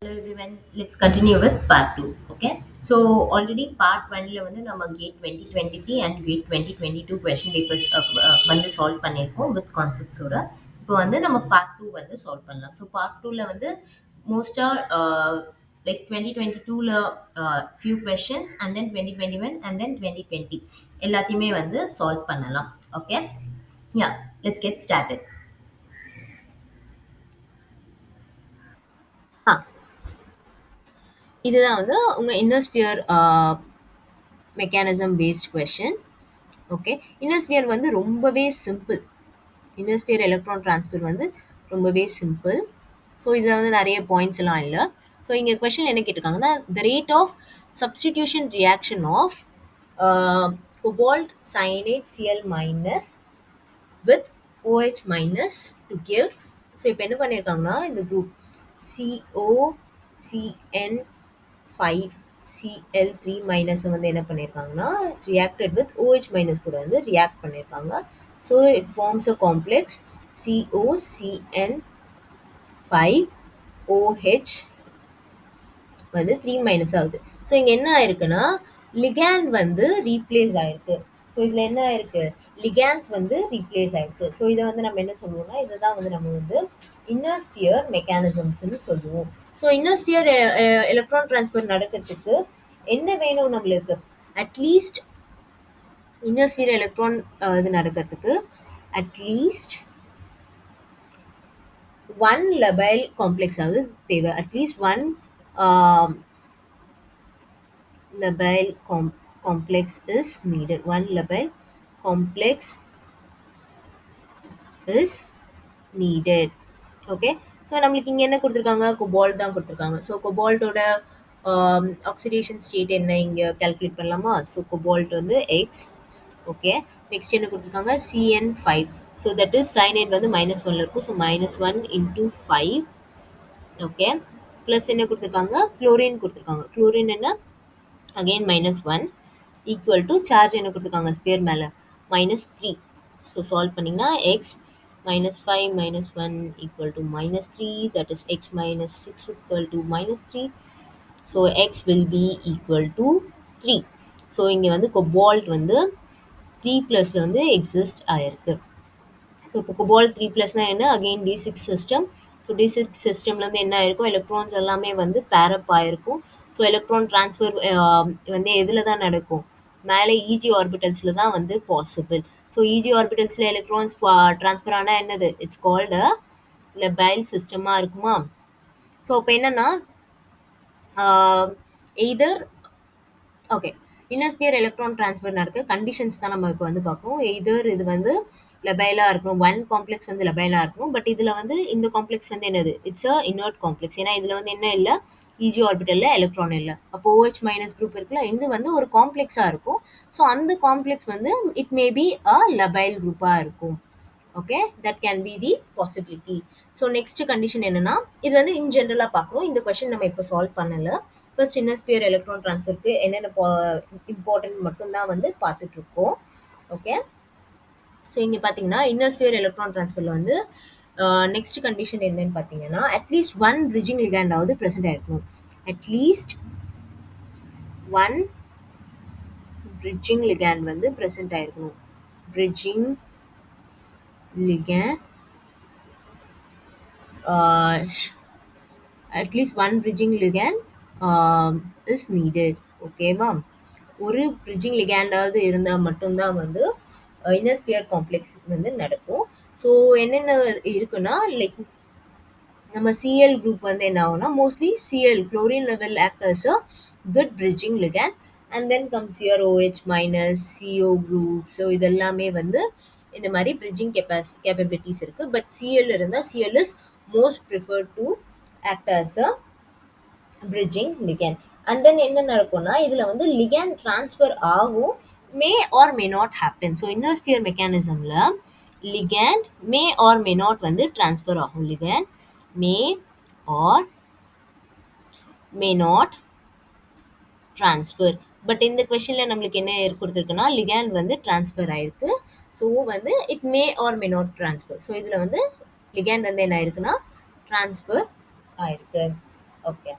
Hello everyone, let's continue with part 2. Okay, so already part 1 ல வந்து நம்ம GATE 2023 and GATE 2022 question papers வந்து solve பண்ணியிருக்கோம் with concepts ஓட. இப்போ வந்து நம்ம part 2 வந்து சால்வ் பண்ணலாம். ஸோ part 2ல வந்து மோஸ்ட்டாக like 2022ல few questions and then 2021 and then 2020 எல்லாத்தையுமே வந்து சால்வ் பண்ணலாம். Okay, yeah, let's get started. இதுதான் வந்து உங்க இன்னோஸ்பியர் மெக்கானிசம் பேஸ்ட் கொஷின். ஓகே, இன்னோஸ்பியர் வந்து ரொம்பவே சிம்பிள். இன்னோஸ்பியர் எலக்ட்ரான் ட்ரான்ஸ்ஃபர் வந்து ரொம்பவே சிம்பிள். ஸோ இதில் வந்து நிறைய பாயிண்ட்ஸ் எல்லாம் இல்லை. ஸோ இங்கே கொஷின் என்ன கேட்டிருக்காங்கன்னா, the rate of substitution reaction of cobalt cyanide Cl minus with OH minus to give. So இப்போ என்ன பண்ணியிருக்காங்கன்னா, இந்த குரூப் COCN5 Cl3 மைனஸ் வந்து என்ன பண்ணியிருக்காங்கன்னா, ரியாக்டட் வித் OH மைனஸ் கூட வந்து ரியாக்ட் பண்ணியிருக்காங்க. So it forms a complex COCN5 OH வந்து 3 மைனஸ் ஆகுது. ஸோ இங்கே என்ன ஆயிருக்குன்னா, லிகேண்ட் வந்து ரீப்ளேஸ் ஆயிருக்கு. ஸோ இதில் என்ன ஆயிருக்கு, லிகேண்ட்ஸ் வந்து ரீப்ளேஸ் ஆயிருக்கு. ஸோ இதை வந்து நம்ம என்ன சொல்லுவோம்னா, இதை தான் வந்து நம்ம வந்து இன்னோஸ்பியர் மெக்கானிசம்ஸ்ன்னு சொல்லுவோம். ஸோ இன்னோஸ்பியர் எலக்ட்ரான் ட்ரான்ஸ்ஃபர் நடக்கிறதுக்கு என்ன வேணும் நம்மளுக்கு, அட்லீஸ்ட் இன்னோஸ்பியர் எலக்ட்ரான் இது நடக்கிறதுக்கு அட்லீஸ்ட் ஒன் லெபைல் காம்ப்ளெக்ஸ் ஆகுது தேவை. At least one labile complex is needed. One labile complex is needed. Okay, so நம்மளுக்கு இங்கே என்ன கொடுத்துருக்காங்க, கொபால்ட் தான் கொடுத்துருக்காங்க. ஸோ கொபால்ட்டோட ஆக்சிடேஷன் ஸ்டேட் என்ன இங்கே கால்குலேட் பண்ணலாமா. ஸோ கொபால்ட் வந்து எக்ஸ். ஓகே, நெக்ஸ்ட் என்ன கொடுத்துருக்காங்க, CN5. So that is cyanide வந்து -1ல் இருக்கும். So -1 into 5. ஓகே, ப்ளஸ் என்ன கொடுத்துருக்காங்க, குளோரின் கொடுத்துருக்காங்க. குளோரின் என்ன, again -1 equal to charge என்ன கொடுத்துருக்காங்க ஸ்பியர் மேலே -3. ஸோ சால்வ் பண்ணிங்கன்னா x -5 -1 equal to -3, that is x -6 equal to -3. So x will be equal to 3. So இங்கே வந்து கொபால்ட் வந்து 3+ல வந்து எக்ஸிஸ்ட் ஆயிருக்கு. ஸோ இப்போ கொபால்ட் 3+னா என்ன, again D6 system. So D6 சிஸ்டம்லேருந்து என்ன ஆயிருக்கும், எலக்ட்ரான்ஸ் எல்லாமே வந்து பேரப் ஆயிருக்கும். ஸோ எலக்ட்ரான் ட்ரான்ஸ்ஃபர் வந்து எதில் தான் நடக்கும், மேலே இஜி ஆர்பிட்டல்ஸில் தான் வந்து பாசிபிள். ஸோ இஜி ஆர்பிட்டல்ஸில் எலக்ட்ரான்ஸ் ட்ரான்ஸ்ஃபர் ஆனால் என்னது, இட்ஸ் கால்டு அ லெபைல் சிஸ்டமாக இருக்குமா. ஸோ இப்போ என்னென்னா எய்தர் ஓகே, இன்னோஸ்பியர் எலக்ட்ரான் ட்ரான்ஸ்ஃபர் நடக்க கண்டிஷன்ஸ் தான் நம்ம இப்போ வந்து பார்க்கணும். எய்தர் இது வந்து லெபைலாக இருக்கணும், ஒன் காம்ப்ளெக்ஸ் வந்து லெபைலாக இருக்கணும். பட் இதில் வந்து இந்த காம்ப்ளெக்ஸ் வந்து என்னது, இட்ஸ் அ இனர்ட் காம்ப்ளெக்ஸ். ஏன்னா இதில் வந்து என்ன இல்லை, இஜி ஆர்பிட்டலில் எலக்ட்ரான் இல்லை. அப்போ OH மைனஸ் குரூப் இருக்குல்ல, இது வந்து ஒரு காம்ப்ளெக்ஸாக இருக்கும். ஸோ அந்த காம்ப்ளெக்ஸ் வந்து இட் மே பி அ லெபைல் குரூப்பாக இருக்கும். Okay, that can be the possibility. So next condition என்னன்னா, இது வந்து இன் ஜென்ரலாக பார்க்குறோம். இந்த கொஸ்டின் நம்ம இப்போ சால்வ் பண்ணலை. ஃபர்ஸ்ட் இன்னோஸ்பியர் எலக்ட்ரான் ட்ரான்ஸ்ஃபருக்கு என்னென்ன இம்பார்ட்டன்ட் மட்டும்தான் வந்து பார்த்துட்ருக்கோம். ஓகே, ஸோ இங்கே பார்த்தீங்கன்னா இன்னோஸ்பியர் எலக்ட்ரான் ட்ரான்ஸ்ஃபரில் வந்து நெக்ஸ்ட் கண்டிஷன் என்னன்னு பார்த்தீங்கன்னா, அட்லீஸ்ட் ஒன் பிரிட்ஜிங் லிகேண்டாவது ப்ரெசென்ட் ஆயிருக்கணும். அட்லீஸ்ட் ஒன் பிரிட்ஜிங் லிகேண்ட் வந்து ப்ரெசென்ட் ஆயிருக்கணும். Bridging ligand at least one bridging ligand is needed. ஓகேவா, ஒரு bridging ligandaவது இருந்தால் மட்டும்தான் வந்து இன்னோஸ்பியர் காம்ப்ளெக்ஸ் வந்து நடக்கும். ஸோ என்னென்ன இருக்குன்னா, லைக் நம்ம Cl குரூப் வந்து என்ன ஆகும்னா, mostly Cl chlorine level act as a good bridging ligand and then comes your OH minus CO group. So இதெல்லாமே வந்து இந்த மாதிரி பிரிட்ஜிங் கேப்பபிலிட்டிஸ் இருக்கு. பட் Cl இருந்தால் Cl is most preferred to act as a bridging ligand. And then என்ன நடக்கும்னா, இதில் வந்து ligand transfer ஆகும், may or may not happen. So inner sphere மெக்கானிசமில் ligand may or may not வந்து transfer ஆகும். ligand may or may not transfer. But இந்த கொஸ்டினில் நம்மளுக்கு என்ன கொடுத்துருக்குன்னா, லிகேண்ட் வந்து ட்ரான்ஸ்ஃபர் ஆயிருக்கு. ஸோ வந்து it may R may not transfer. So இதில் வந்து லிகேண்ட் வந்து என்ன ஆயிருக்குன்னா ட்ரான்ஸ்ஃபர் ஆயிருக்கு. ஓகே.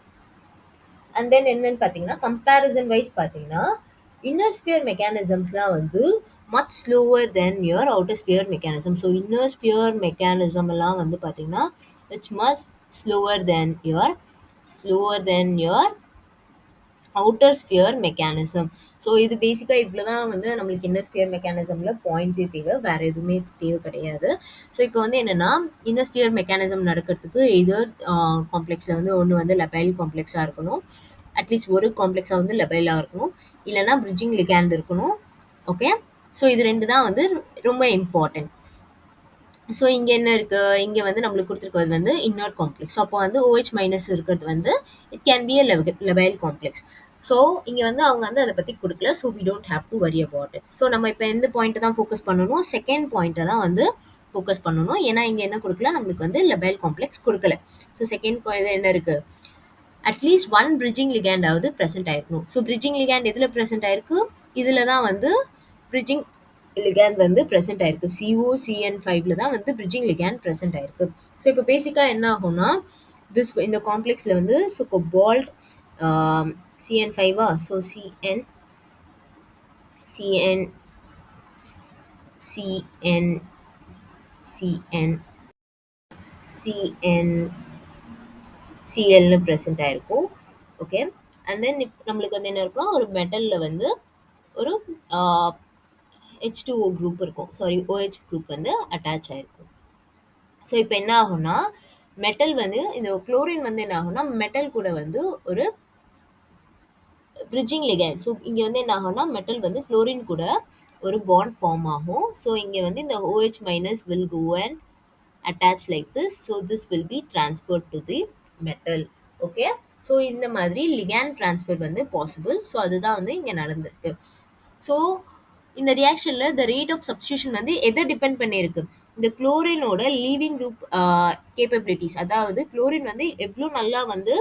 அண்ட் தென் என்னன்னு பார்த்தீங்கன்னா, கம்பேரிசன் வைஸ் பார்த்தீங்கன்னா, இன்னர் ஸ்பியர் மெக்கானிசம்ஸ்லாம் வந்து much slower than your outer sphere mechanism. So inner sphere mechanism எல்லாம் வந்து பார்த்தீங்கன்னா, it's much slower than your slower than your outer sphere mechanism. So இது பேசிக்கா இவ்வளோ தான் வந்து நம்மளுக்கு இன்னர் ஸ்பியர் மெக்கானிசமில் பாயிண்ட்ஸே தேவை. வேறு எதுவுமே தேவை கிடையாது. ஸோ இப்போ வந்து என்னென்னா, இன்னர் ஸ்பியர் மெக்கானிசம் நடக்கிறதுக்கு எதர் காம்ப்ளெக்ஸில் வந்து ஒன்று வந்து லெபைல் காம்ப்ளெக்ஸாக இருக்கணும். அட்லீஸ்ட் ஒரு காம்ப்ளெக்ஸாக வந்து லெபைலாக இருக்கணும். இல்லைனா பிரிட்ஜிங் லிகாண்ட் இருக்கணும். ஓகே. ஸோ இது 2 தான் வந்து ரொம்ப இம்பார்ட்டன்ட். ஸோ இங்கே என்ன இருக்குது, இங்கே வந்து நம்மளுக்கு கொடுத்துருக்கிறது வந்து இன்னர் காம்ப்ளெக்ஸ். அப்போ வந்து OH மைனஸ் இருக்கிறது வந்து it can be a labile complex. So இங்கே வந்து அவங்க வந்து அதை பற்றி கொடுக்கல. So we don't have to worry about it. So நம்ம இப்போ எந்த பாயிண்ட்டை தான் ஃபோக்கஸ் பண்ணணும், செகண்ட் பாயிண்ட்டை தான் வந்து ஃபோக்கஸ் பண்ணணும். ஏன்னா இங்கே என்ன கொடுக்கல, நம்மளுக்கு வந்து லெபைல் காம்ப்ளெக்ஸ் கொடுக்கல. ஸோ செகண்ட் இது என்ன இருக்குது, அட்லீஸ்ட் ஒன் பிரிட்ஜிங் லிகாண்டாவது ப்ரெசென்ட் ஆயிருக்கணும். ஸோ பிரிட்ஜிங் லிகாண்ட் எதில் ப்ரெசென்ட் ஆயிருக்கு, இதில் தான் வந்து பிரிட்ஜிங் லிகாண்ட் வந்து ப்ரெசென்ட் ஆயிருக்கு. COCN5ல தான் வந்து பிரிட்ஜிங் லிகாண்ட் ப்ரெசென்ட் ஆயிருக்கு. ஸோ இப்போ பேசிக்காக என்ன ஆகும்னா, இந்த காம்ப்ளெக்ஸில் வந்து so cobalt CN5 so CN CN CN CN CN CLன்னு ப்ரெசென்ட் ஆயிருக்கும். ஓகே. அண்ட் தென் நம்மளுக்கு வந்து என்ன இருக்குன்னா, ஒரு மெட்டலில் வந்து ஒரு H2O குரூப் இருக்கும். சாரி, OH குரூப் வந்து அட்டாச் ஆயிருக்கும். ஸோ இப்போ என்ன ஆகும்னா, மெட்டல் வந்து இந்த குளோரின் வந்து என்ன ஆகும்னா, மெட்டல் கூட வந்து ஒரு பிரிட்ஜிங் லிகாண்ட். ஸோ இங்கே வந்து என்ன ஆகும்னா, மெட்டல் வந்து குளோரின் கூட ஒரு பாண்ட் ஃபார்ம் ஆகும். ஸோ இங்கே வந்து இந்த OH minus will go and attach like this. So this will be transferred to the metal. Okay. So இந்த மாதிரி லிகாண்ட் ட்ரான்ஸ்ஃபர் வந்து பாசிபிள். ஸோ அதுதான் வந்து இங்கே நடந்திருக்கு. ஸோ இந்த ரியாக்ஷனில் த ரேட் ஆஃப் சப்ஸ்டியூஷன் வந்து எதை டிபெண்ட் பண்ணியிருக்கு, இந்த குளோரினோட லீவிங் குரூப் கேப்பபிலிட்டிஸ். அதாவது குளோரின் வந்து எவ்வளோ நல்லா வந்து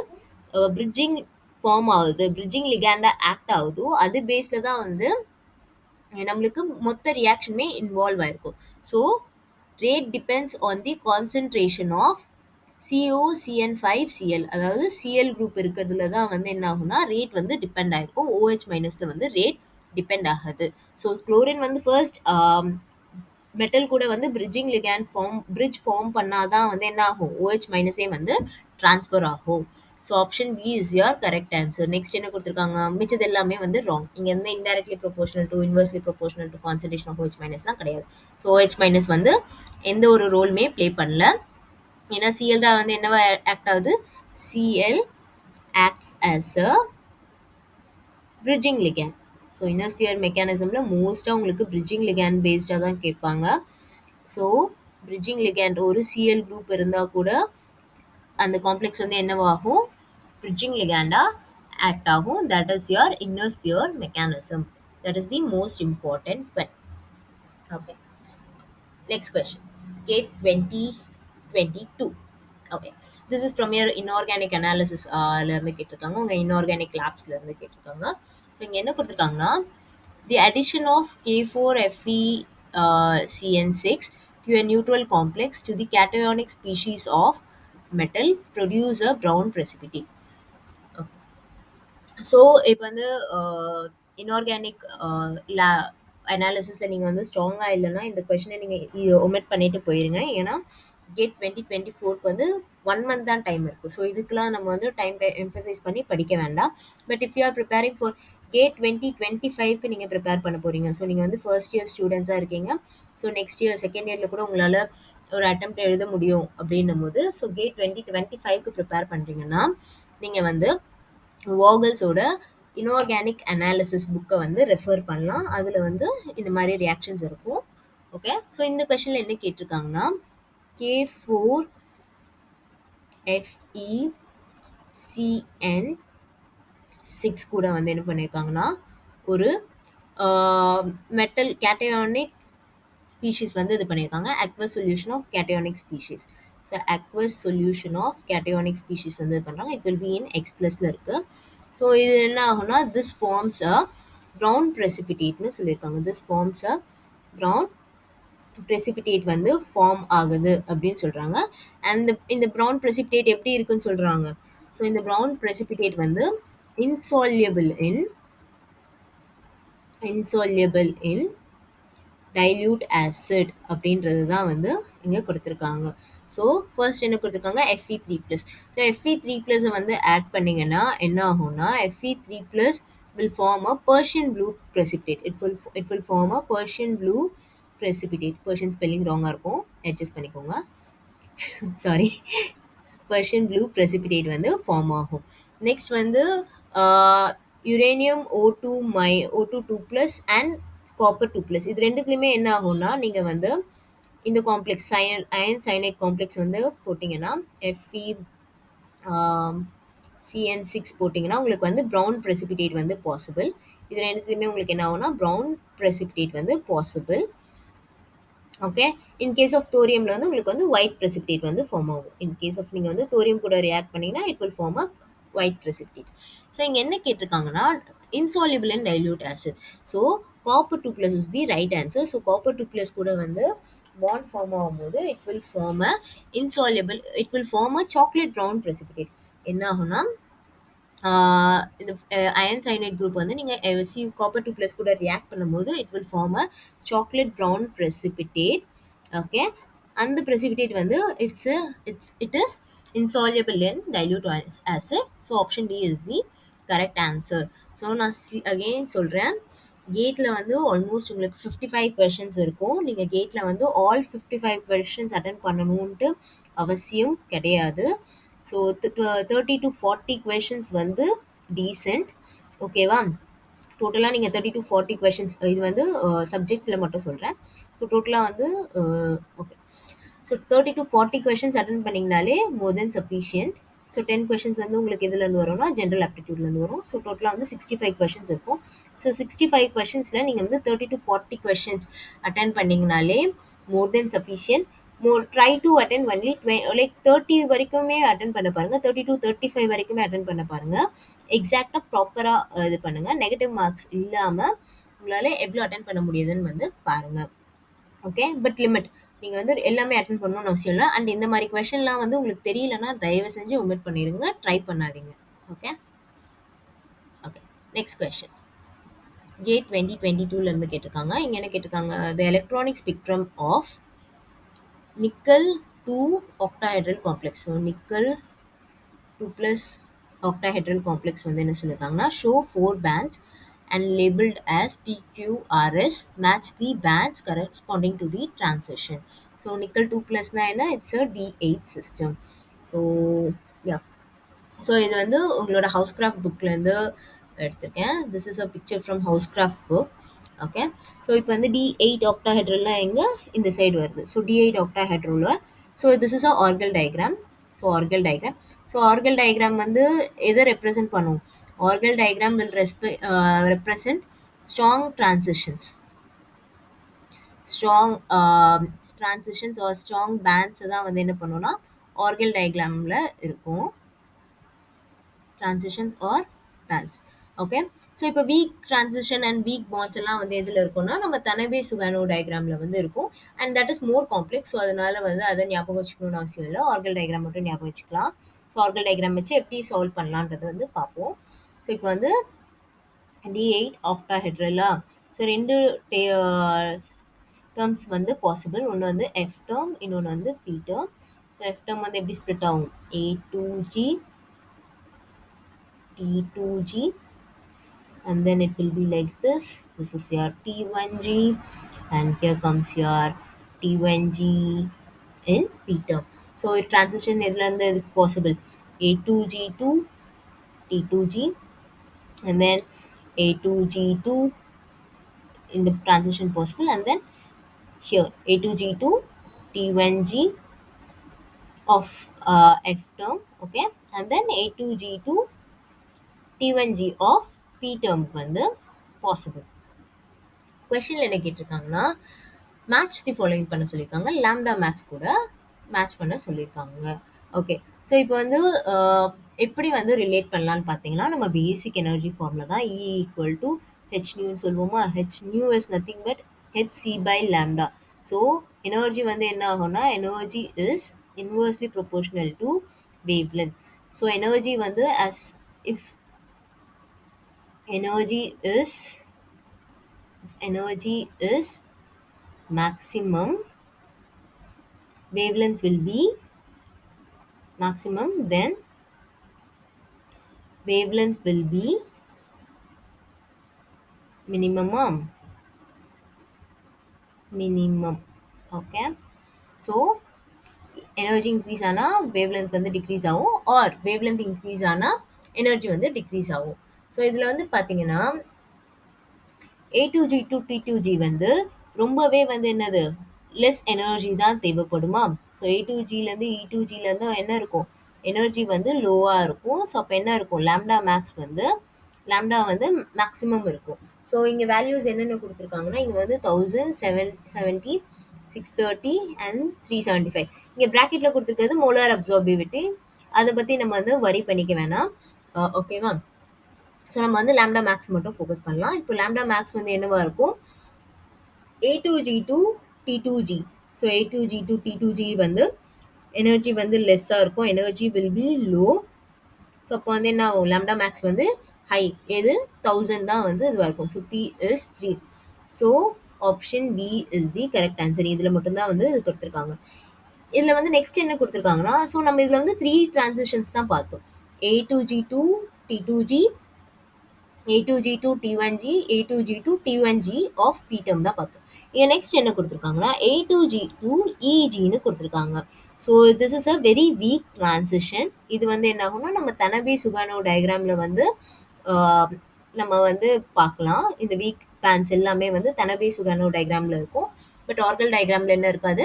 பிரிட்ஜிங் ஃபார்ம் ஆகுது, பிரிட்ஜிங் லிகாண்டா ஆக்ட் ஆகுதோ அது பேஸில் தான் வந்து நம்மளுக்கு மொத்த ரியாக்ஷனுமே இன்வால்வ் ஆயிருக்கும். So rate depends on the concentration of COCN5Cl. அதாவது Cl குரூப் இருக்கிறதுல தான் வந்து என்ன ஆகும்னா ரேட் வந்து டிபெண்ட் ஆயிருக்கும். OH மைனஸில் வந்து ரேட் டிபெண்ட் ஆகுது. ஸோ குளோரின் வந்து ஃபர்ஸ்ட் மெட்டல் கூட வந்து பிரிட்ஜிங் லிகாண்ட் பிரிட்ஜ் ஃபார்ம் பண்ணாதான் வந்து என்ன ஆகும், OH மைனஸே வந்து ட்ரான்ஸ்ஃபர் ஆகும். So option B is your correct answer. Next என்ன கொடுத்துருக்காங்க, மிச்சது எல்லாமே வந்து ராங். இங்கே வந்து indirectly proportional to inversely proportional to concentration of OH மைனஸ்லாம் கிடையாது. ஸோ OH மைனஸ் வந்து எந்த ஒரு ரோலுமே ப்ளே பண்ணல. ஏன்னா Cl தான் வந்து என்னவா ஆக்ட் ஆகுது, Cl acts as a bridging ligand. So inner sphere மெக்கானிசமில் மோஸ்ட்டாக உங்களுக்கு பிரிட்ஜிங் லிகாண்ட் பேஸ்டாக தான் கேட்பாங்க. ஸோ பிரிட்ஜிங் லிகாண்ட் ஒரு Cl குரூப் இருந்தால் கூட அந்த காம்ப்ளெக்ஸ் வந்து என்னவாகும், பிரிட்ஜிங் லிகாண்டா ஆக்ட் ஆகும். That is your inner sphere mechanism. That is the most important one. Okay. Next question. Gate 2022. Okay. This is from your inorganic analysis இருந்து கேட்டிருக்காங்க. உங்கள் inorganic labsல இருந்து கேட்டிருக்காங்க. ஸோ இங்கே என்ன கொடுத்துருக்காங்கன்னா, the addition of K4Fe CN6 to a neutral complex to the cationic species of metal produce a brown precipitate. So இப்போ வந்து இன்ஆர்கானிக் அனாலிசிஸில் நீங்கள் வந்து ஸ்ட்ராங்காக இல்லைன்னா இந்த கொஷினை நீங்கள் ஒமிட் பண்ணிட்டு போயிருங்க. ஏன்னா கேட் 2024க்கு வந்து 1 month தான் டைம் இருக்குது. ஸோ இதுக்கெலாம் நம்ம வந்து டைம் எம்ஃபசைஸ் பண்ணி படிக்க வேண்டாம். But if you are preparing for GATE 2025க்கு நீங்கள் ப்ரிப்பேர் பண்ண போகிறீங்க. ஸோ நீங்கள் வந்து ஃபர்ஸ்ட் இயர் ஸ்டூடெண்ட்ஸாக இருக்கீங்க. ஸோ நெக்ஸ்ட் இயர் செகண்ட் இயரில் கூட உங்களால் ஒரு அட்டெம்ப்ட் எழுத முடியும் அப்படின்னும் போது, ஸோ கேட் 2025க்கு ப்ரிப்பேர் பண்ணுறீங்கன்னா நீங்கள் வந்து வாகல்ஸோட இன்ஆர்கானிக் அனாலிசிஸ் புக்கை வந்து ரெஃபர் பண்ணலாம். அதில் வந்து இந்த மாதிரி ரியாக்ஷன்ஸ் இருக்கும். ஓகே. ஸோ இந்த கொஷனில் என்ன கேட்டிருக்காங்கன்னா, K4FeCN6 கூட வந்து என்ன பண்ணியிருக்காங்கன்னா ஒரு மெட்டல் கேட்டயானிக் ஸ்பீஷீஸ் வந்து இது பண்ணியிருக்காங்க. Aqueous solution of cationic species. So aqueous solution of cationic species வந்து இது பண்ணுறாங்க. இட் வில் பி இன் X+ல இருக்குது. ஸோ இது என்ன ஆகும்னா, திஸ் ஃபார்ம்ஸ் அ ப்ரௌன் ப்ரெசிபிடேட்னு சொல்லியிருக்காங்க. This forms a brown precipitate வந்து ஃபார்ம் ஆகுது அப்படின்னு சொல்கிறாங்க. அண்ட் இந்த ப்ரௌன் ப்ரெசிபிடேட் எப்படி இருக்குன்னு சொல்கிறாங்க, ஸோ இந்த ப்ரௌன் precipitate வந்து insoluble in insoluble in dilute acid அப்படின்றது தான் வந்து இங்கே கொடுத்துருக்காங்க. ஸோ ஃபர்ஸ்ட் என்ன கொடுத்துருக்காங்க, Fe3+. ஸோ Fe3+ வந்து ஆட் பண்ணிங்கன்னா என்ன ஆகும்னா, Fe3+ will form a Persian blue precipitate. It will form a Persian blue precipitate. Persian spelling ராங்காக இருக்கும், அட்ஜஸ்ட் பண்ணிக்கோங்க. சாரி. Persian blue precipitate வந்து ஃபார்ம் ஆகும். நெக்ஸ்ட் வந்து யுரேனியம் O2 2+ அண்ட் காப்பர் 2+. இது ரெண்டுத்துலையுமே என்ன ஆகும்னா, நீங்கள் வந்து இந்த காம்ப்ளெக்ஸ் அயன் சயனைட் காம்ப்ளெக்ஸ் வந்து போட்டிங்கன்னா Fe CN6 போட்டிங்கன்னா உங்களுக்கு வந்து ப்ரௌன் precipitate வந்து பாசிபிள். இது ரெண்டுத்துலையுமே உங்களுக்கு என்ன ஆகும்னா ப்ரௌன் precipitate வந்து பாசிபிள். ஓகே. இன் கேஸ் ஆஃப் தோரியமில் வந்து உங்களுக்கு வந்து ஒயிட் precipitate வந்து ஃபார்ம் ஆகும். இன் கேஸ் ஆஃப் நீங்கள் வந்து தோரியம் கூட ரியாக்ட் பண்ணிங்கன்னா it will form a white precipitate. So இங்கே என்ன கேட்டிருக்காங்கன்னா, insoluble in dilute acid. So copper 2+ is the right answer. So copper 2+ கூட வந்து பாண்ட் ஃபார்ம் ஆகும்போது it will form a insoluble, it will form a chocolate brown precipitate. என்ன ஆகும்னா, இந்த iron cyanide group வந்து நீங்கள் காப்பர் 2+ கூட ரியாக்ட் பண்ணும்போது it will form a chocolate brown precipitate. Okay. அந்த precipitate வந்து it is insoluble in dilute acid. So option D is the correct answer. So நான் அகெயின் சொல்கிறேன், கேட்டில் வந்து ஆல்மோஸ்ட் உங்களுக்கு 55 கொஷின்ஸ் இருக்கும். நீங்கள் கேட்டில் வந்து ஆல் 55 கொஷின்ஸ் அட்டன் பண்ணணுன்ட்டு அவசியம் கிடையாது. ஸோ 30 to 40 கொஷின்ஸ் வந்து டீசென்ட். ஓகேவா? டோட்டலாக நீங்கள் 30 to 40 கொஷின்ஸ், இது வந்து சப்ஜெக்டில் மட்டும் சொல்கிறேன். ஸோ டோட்டலாக வந்து okay. So 30 to 40 questions attend பண்ணிங்கனாலே more then sufficient. So 10 questions வந்து உங்களுக்கு எதுலேருந்து வரும்னா ஜென்ரல் ஆப்டிடியூட்லேருந்து வரும். ஸோ டோட்டலாக வந்து 65 கொஷின்ஸ் இருக்கும். ஸோ 65 கொஷின்ஸில் நீங்கள் வந்து 30 to 40 கொஷின்ஸ் அட்டன் பண்ணிங்கனாலே more then sufficient. Try to attend only like 30 வரைக்குமே அட்டன் பண்ண பாருங்கள். 30 to 35 வரைக்குமே அட்டன் பண்ண பாருங்கள். எக்ஸாக்டாக ப்ராப்பராக இது பண்ணுங்கள். நெகட்டிவ் மார்க்ஸ் இல்லாமல் உங்களால் எவ்வளோ அட்டன் பண்ண முடியுதுன்னு வந்து பாருங்கள். ஓகே. பட் லிமிட், நீங்கள் வந்து எல்லாமே அட்டன் பண்ணணும்னு அவசியம் இல்லை. அண்ட் இந்த மாதிரி கொஷின்லாம் வந்து உங்களுக்கு தெரியலன்னா தயவு செஞ்சு ஒமிட் பண்ணிடுங்க, ட்ரை பண்ணாதீங்க. Okay. Okay. Next question GATE 2022லேருந்து கேட்டிருக்காங்க. இங்கே என்ன கேட்டிருக்காங்க, the electronic spectrum of nickel 2 octahedral complex. So nickel 2+ octahedral complex வந்து என்ன சொல்லியிருக்காங்கன்னா, show 4 bands and labeled as PQRS match the bands corresponding to the transition. So nickel 2+ na என்ன, it's a D8 system. So yeah. So இது வந்து உங்களோட Housecroft புக்லேருந்து எடுத்திருக்கேன். This is a picture from Housecroft book. Okay. So இப்போ வந்து D8 octahedralலாம் எங்கே இந்த சைடு வருது. So D8 octahedral. So this is a Orgel diagram. So Orgel diagram. So Orgel diagram வந்து எதை ரெப்ரசென்ட் பண்ணும், Orgel diagram will represent strong transitions, strong transitions or strong bands தான் வந்து என்ன பண்ணுன்னா ஆர்கல் டயக்ராமில் இருக்கும். transitions or bands. Okay. So இப்போ weak transition and weak bands எல்லாம் வந்து எதில் இருக்கும்னா நம்ம தனவே சுகானோ டயக்ராமில் வந்து இருக்கும். And that is more complex. So அதனால வந்து அதை ஞாபகம் வச்சுக்கணும்னு அவசியம் இல்லை. ஆர்கல் டயக்ராம் மட்டும் ஞாபகம் வச்சுக்கலாம். ஸோ ஆர்கல் டயக்ராம் வச்சு எப்படி சால்வ் பண்ணலான்றது வந்து பார்ப்போம். ஸோ இப்போ வந்து D8 octahedral. ஸோ ரெண்டு டேர்ம்ஸ் வந்து பாசிபிள். ஒன்று வந்து எஃப் டேர்ம், இன்னொன்று வந்து P term. So F term வந்து எப்படி ஸ்ப்ளிட் ஆகும், A2G T2G, and then it will be like this. This is your T1G, and here comes your T1G in P term. So transition is possible, A2G to T2G, and then A2G to in the transition possible, and then here A2G to T1G of F term. Okay. And then A2G to T1G of P term வந்து possible. கொஷனில் என்ன கேட்டிருக்காங்கன்னா, match the following பண்ண சொல்லியிருக்காங்க. Lambda maths கூட match பண்ண சொல்லியிருக்காங்க. Okay. So இப்போ வந்து எப்படி வந்து ரிலேட் பண்ணலான்னு பார்த்தீங்கன்னா, நம்ம பேசிக் எனர்ஜி ஃபார்மில் தான் E ஈக்குவல் டு ஹெச் நியூன்னு சொல்லுவோமா. H nu is nothing but H by lambda. So energy வந்து என்ன ஆகும்னா, energy is inversely proportional to wavelength. So energy வந்து as if energy is energy is maximum, wavelength will be maximum, then wavelength will be minimum. Okay, so energy increase ஆனால் wavelength வந்து degrees ஆகும், R wavelength increase ஆனால் energy வந்து degrees ஆகும். So இதில் வந்து பார்த்தீங்கன்னா A2G to T2G வந்து ரொம்பவே வந்து என்னது லெஸ் எனர்ஜி தான் தேவைப்படுமா. ஸோ A2Gலேருந்து E2Gலேருந்து என்ன இருக்கும், எனர்ஜி வந்து லோவாக இருக்கும். ஸோ அப்போ என்ன இருக்கும், லேம்டா மேக்ஸ் வந்து லேம்டா வந்து மேக்ஸிமம் இருக்கும். ஸோ இங்கே வேல்யூஸ் என்னென்ன கொடுத்துருக்காங்கன்னா இங்கே வந்து 1770, 630 அண்ட் 375. இங்கே ப்ராக்கெட்டில் கொடுத்துருக்கிறது மோலார் அப்சார்பிவிட்டி. அதை பற்றி நம்ம வந்து வரி பண்ணிக்க வேணாம். ஓகேவா. ஸோ நம்ம வந்து லேம்டா மேக்ஸ் மட்டும் ஃபோக்கஸ் பண்ணலாம். இப்போ லேம்டா மேக்ஸ் வந்து என்னவா இருக்கும், A2G to T2G. So A2G to T2G வந்து எனர்ஜி வந்து லெஸ்ஸாக இருக்கும், energy will be low. So அப்போ வந்து என்ன ஆகும், லேம்டா மேக்ஸ் வந்து ஹை, எது 1000 தான் வந்து இதுவாக இருக்கும். So P is 3. So option B is the correct answer. இதில் மட்டும்தான் வந்து இது கொடுத்துருக்காங்க. இதில் வந்து நெக்ஸ்ட் என்ன கொடுத்துருக்காங்கன்னா, ஸோ நம்ம இதில் வந்து 3 டிரான்சிஷன்ஸ் தான் பார்த்தோம். A2G to T2G, A2G to T1G, A2G to T1G of P term தான் பார்த்தோம். இங்கே நெக்ஸ்ட் என்ன கொடுத்துருக்காங்கன்னா A2G to EGன்னு கொடுத்துருக்காங்க. So this is a very weak transition. இது வந்து என்ன ஆகும்னா நம்ம தனபே சுகானோ டயக்ராமில் வந்து நம்ம வந்து பார்க்கலாம். இந்த வீக் பேண்ட்ஸ் எல்லாமே வந்து தனபே சுகானோ டயக்ராமில் இருக்கும். பட் ஆர்கல் டயக்ராமில் என்ன இருக்காது,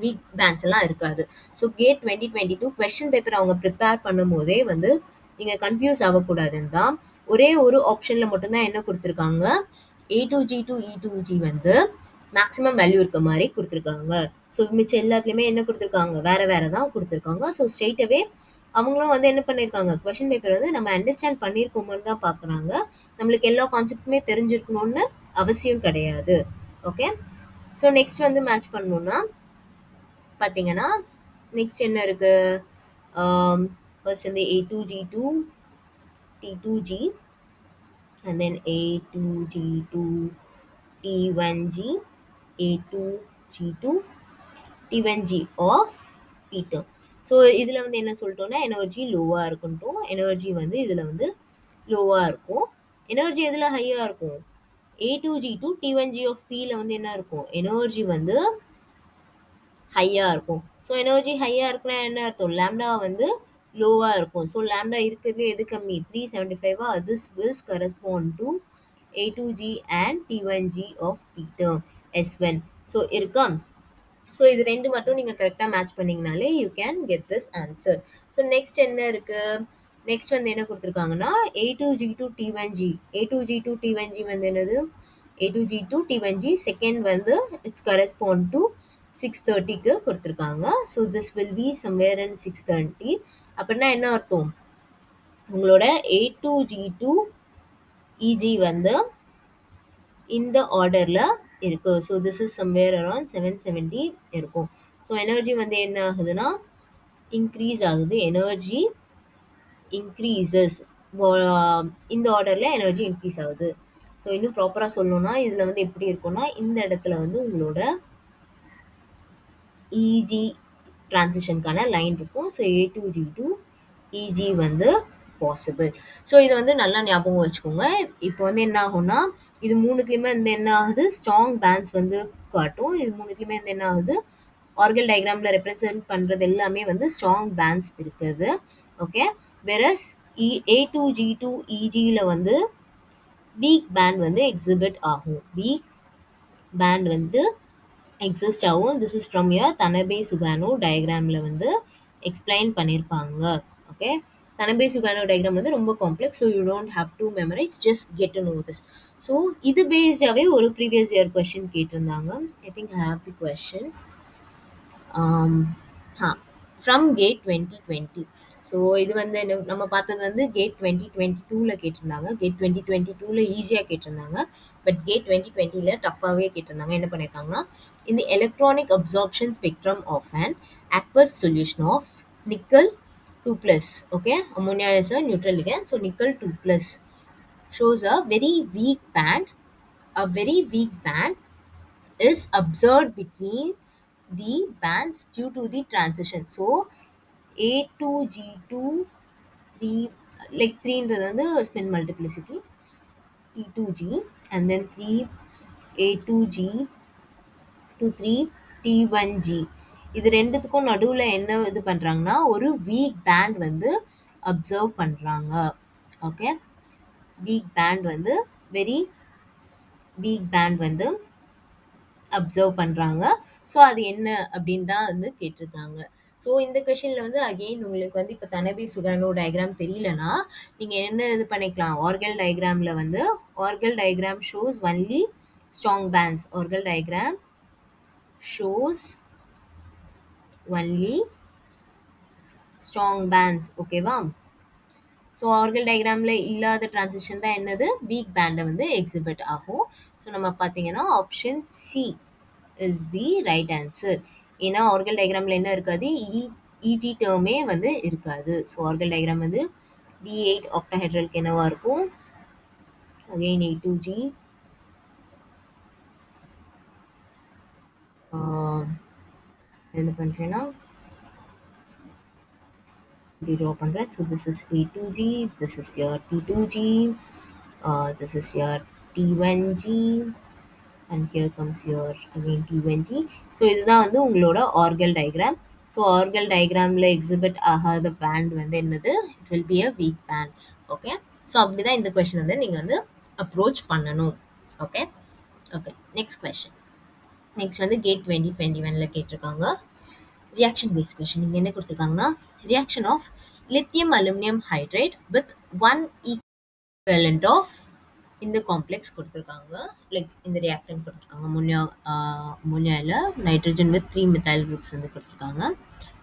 வீக் பேண்ட்ஸ் எல்லாம் இருக்காது. ஸோ கேட் 2022 கொஸ்டின் பேப்பர் அவங்க ப்ரிப்பேர் பண்ணும் போதே வந்து நீங்கள் கன்ஃபியூஸ் ஆகக்கூடாதுன்னு தான் ஒரே ஒரு ஆப்ஷனில் மட்டும்தான் என்ன கொடுத்துருக்காங்க, A2G to E2G வந்து மேக்ஸிமம் வேல்யூ இருக்க மாதிரி கொடுத்துருக்காங்க. ஸோ மிச்சம் எல்லாத்துலேயுமே என்ன கொடுத்துருக்காங்க, வேறு வேறு தான் கொடுத்துருக்காங்க. ஸோ ஸ்ட்ரெயிட்டவே அவங்களும் வந்து என்ன பண்ணியிருக்காங்க, கொஷின் பேப்பர் வந்து நம்ம அண்டர்ஸ்டாண்ட் பண்ணியிருக்கோமோன்னு தான் பார்க்குறாங்க. நம்மளுக்கு எல்லா கான்செப்ட்டுமே தெரிஞ்சிருக்கணும்னு அவசியம் கிடையாது. ஓகே, ஸோ நெக்ஸ்ட் வந்து மேட்ச் பண்ணணுன்னா பார்த்தீங்கன்னா நெக்ஸ்ட் என்ன இருக்குது, ஃபர்ஸ்ட் வந்து A2G to T2G and then A2G to T1G, A2G to T1G of P term. So இதில் வந்து என்ன சொல்லிட்டோம்னா எனர்ஜி லோவாக இருக்குன்ட்டோம். எனர்ஜி வந்து இதில் வந்து லோவாக இருக்கும். எனர்ஜி எதில் ஹையாக இருக்கும், A2G to T1G of Pயில் வந்து என்ன இருக்கும், எனர்ஜி வந்து ஹையாக இருக்கும். ஸோ எனர்ஜி ஹையாக இருக்குன்னா என்ன அர்த்தம், லேம்டா வந்து லோவாக இருக்கும். ஸோ லேம்டா இருக்கிறதுலே எது கம்மி, 375. This will correspond to A2G and T1G of P term S1. So இருக்கா. ஸோ இது ரெண்டு மட்டும் நீங்கள் கரெக்டாக மேட்ச் பண்ணிங்கனாலே you can get this answer. So next என்ன இருக்குது, நெக்ஸ்ட் வந்து என்ன கொடுத்துருக்காங்கன்னா A2G to T1G. A2G to T1G வந்து என்னது, A2G to T1G செகண்ட் வந்து இட்ஸ் கரஸ்பாண்ட் டு 630க்கு கொடுத்துருக்காங்க. So this will be somewhere in 630. அப்படின்னா என்ன அர்த்தம், உங்களோட A2G to EG வந்து இந்த ஆர்டரில் இருக்குது. So this is somewhere around 770 இருக்கும். ஸோ எனர்ஜி வந்து என்ன ஆகுதுன்னா இன்க்ரீஸ் ஆகுது, எனர்ஜி இன்க்ரீசஸ், இந்த ஆர்டரில் எனர்ஜி இன்க்ரீஸ் ஆகுது. ஸோ இன்னும் ப்ராப்பராக சொல்லணும்னா இதில் வந்து எப்படி இருக்கும்னா இந்த இடத்துல வந்து உங்களோட இஜி டிரான்சிஷனுக்கான லைன் இருக்கும். ஸோ A2G to EG வந்து பாசிபிள். ஸோ இது வந்து நல்லா ஞாபகம் வச்சுக்கோங்க. இப்போ வந்து என்ன ஆகும்னா இது மூணுத்துலேயுமே வந்து என்ன ஆகுது, ஸ்ட்ராங் பேண்ட்ஸ் வந்து காட்டும். இது மூணுத்துலேயுமே வந்து என்ன ஆகுது, ஆர்கல் டயக்ராமில் ரெப்ரசன்ட் பண்ணுறது எல்லாமே வந்து ஸ்ட்ராங் பேண்ட்ஸ் இருக்குது. ஓகே, வெரஸ் A2G to EGயில் வந்து வீக் பேண்ட் வந்து எக்ஸிபிட் ஆகும், வீக் பேண்ட் வந்து எக்ஸிஸ்ட் ஆகும். This is from your Tanabe Sugano டயக்ராமில் வந்து எக்ஸ்பிளைன் பண்ணியிருப்பாங்க. ஓகே, தனபே சுகானோ டயக்ராம் வந்து ரொம்ப complex. So you don't have to memorise, just get to know this. ஸோ இது பேஸ்டாகவே ஒரு ப்ரீவியஸ் இயர் கொஷின் கேட்டிருந்தாங்க. I think I have the question from GATE 2020. So இது வந்து நம்ம பார்த்தது வந்து கேட் 2022ல் கேட்டிருந்தாங்க. கேட் 2022ல் ஈஸியாக கேட்டிருந்தாங்க. பட் கேட் 2020ல் டஃப்பாகவே கேட்டிருந்தாங்க. என்ன பண்ணியிருக்காங்கன்னா இந்த electronic absorption spectrum of an aqueous solution of nickel 2 plus. Okay, ammonia is a neutral ligand, so nickel 2 plus shows a very weak band. A very weak band is observed between the bands due to the transition. So A2G2 3, like 3 ன்றது வந்து spin multiplicity T2G, and then 3 A2G to 3 T1G. இது ரெண்டுத்துக்கும் நடுவுல என்ன இது பண்றாங்கன்னா ஒரு week band வந்து அப்சர்வ் பண்றாங்க. ஓகே, வீக் பேண்ட் வந்து வெரி வீக் பேண்ட் வந்து அப்சர்வ் பண்றாங்க. ஸோ அது என்ன அப்படின்னு தான் வந்து கேட்டிருக்காங்க. ஸோ இந்த கொஷினில் வந்து அகெயின் உங்களுக்கு வந்து இப்போ தனபி சுகானோ டயக்ராம் தெரியலனா நீங்கள் என்ன இது பண்ணிக்கலாம், ஆர்கல் டயக்ராமில் வந்து Orgel diagram shows only strong bands. Orgel diagram shows only strong bands. ஓகேவா? ஸோ ஆர்கல் டயக்ராமில் இல்லாத டிரான்சிஷன் தான் என்னது, வீக் பேண்டை வந்து எக்ஸிபிட் ஆகும். ஸோ நம்ம பார்த்தீங்கன்னா option C is the right answer. ஏன்னா ஆர்கல் டயக்ராமில் என்ன இருக்காது, இஜி டேர்மே வந்து இருக்காது. ஸோ ஆர்கல் டயக்ராம் வந்து D8 ஆக்டாஹெட்ரலுக்கு என்னவா இருக்கும், அகெயின் A2G என்ன பண்ணுறேன்னா இப்படி ட்ரா பண்ணுறேன். So this is A2G, this is your T2G, this is your T1G, and here comes your again T1G. So இதுதான் வந்து உங்களோட ஆர்கல் டயக்ராம். ஸோ ஆர்கல் டயக்ராமில் எக்ஸிபிட் ஆகாத பேண்ட் வந்து என்னது, it will be a weak band. Okay, so அப்படி தான் இந்த கொஷின் வந்து நீங்கள் வந்து அப்ரோச் பண்ணணும். Okay okay, next question. Next வந்து கேட் 2021 கேட்டிருக்காங்க. Reaction based question. இங்கே என்ன கொடுத்துருக்காங்கன்னா, reaction of lithium aluminium hydride with 1 equivalent of இந்த காம்ப்ளெக்ஸ் கொடுத்துருக்காங்க. லைக் இந்த ரியாக்டன்ட் கொடுத்துருக்காங்க. அமோனியாவில் நைட்ரஜன் வித் 3 மித்தைல் குரூப்ஸ் வந்து கொடுத்துருக்காங்க.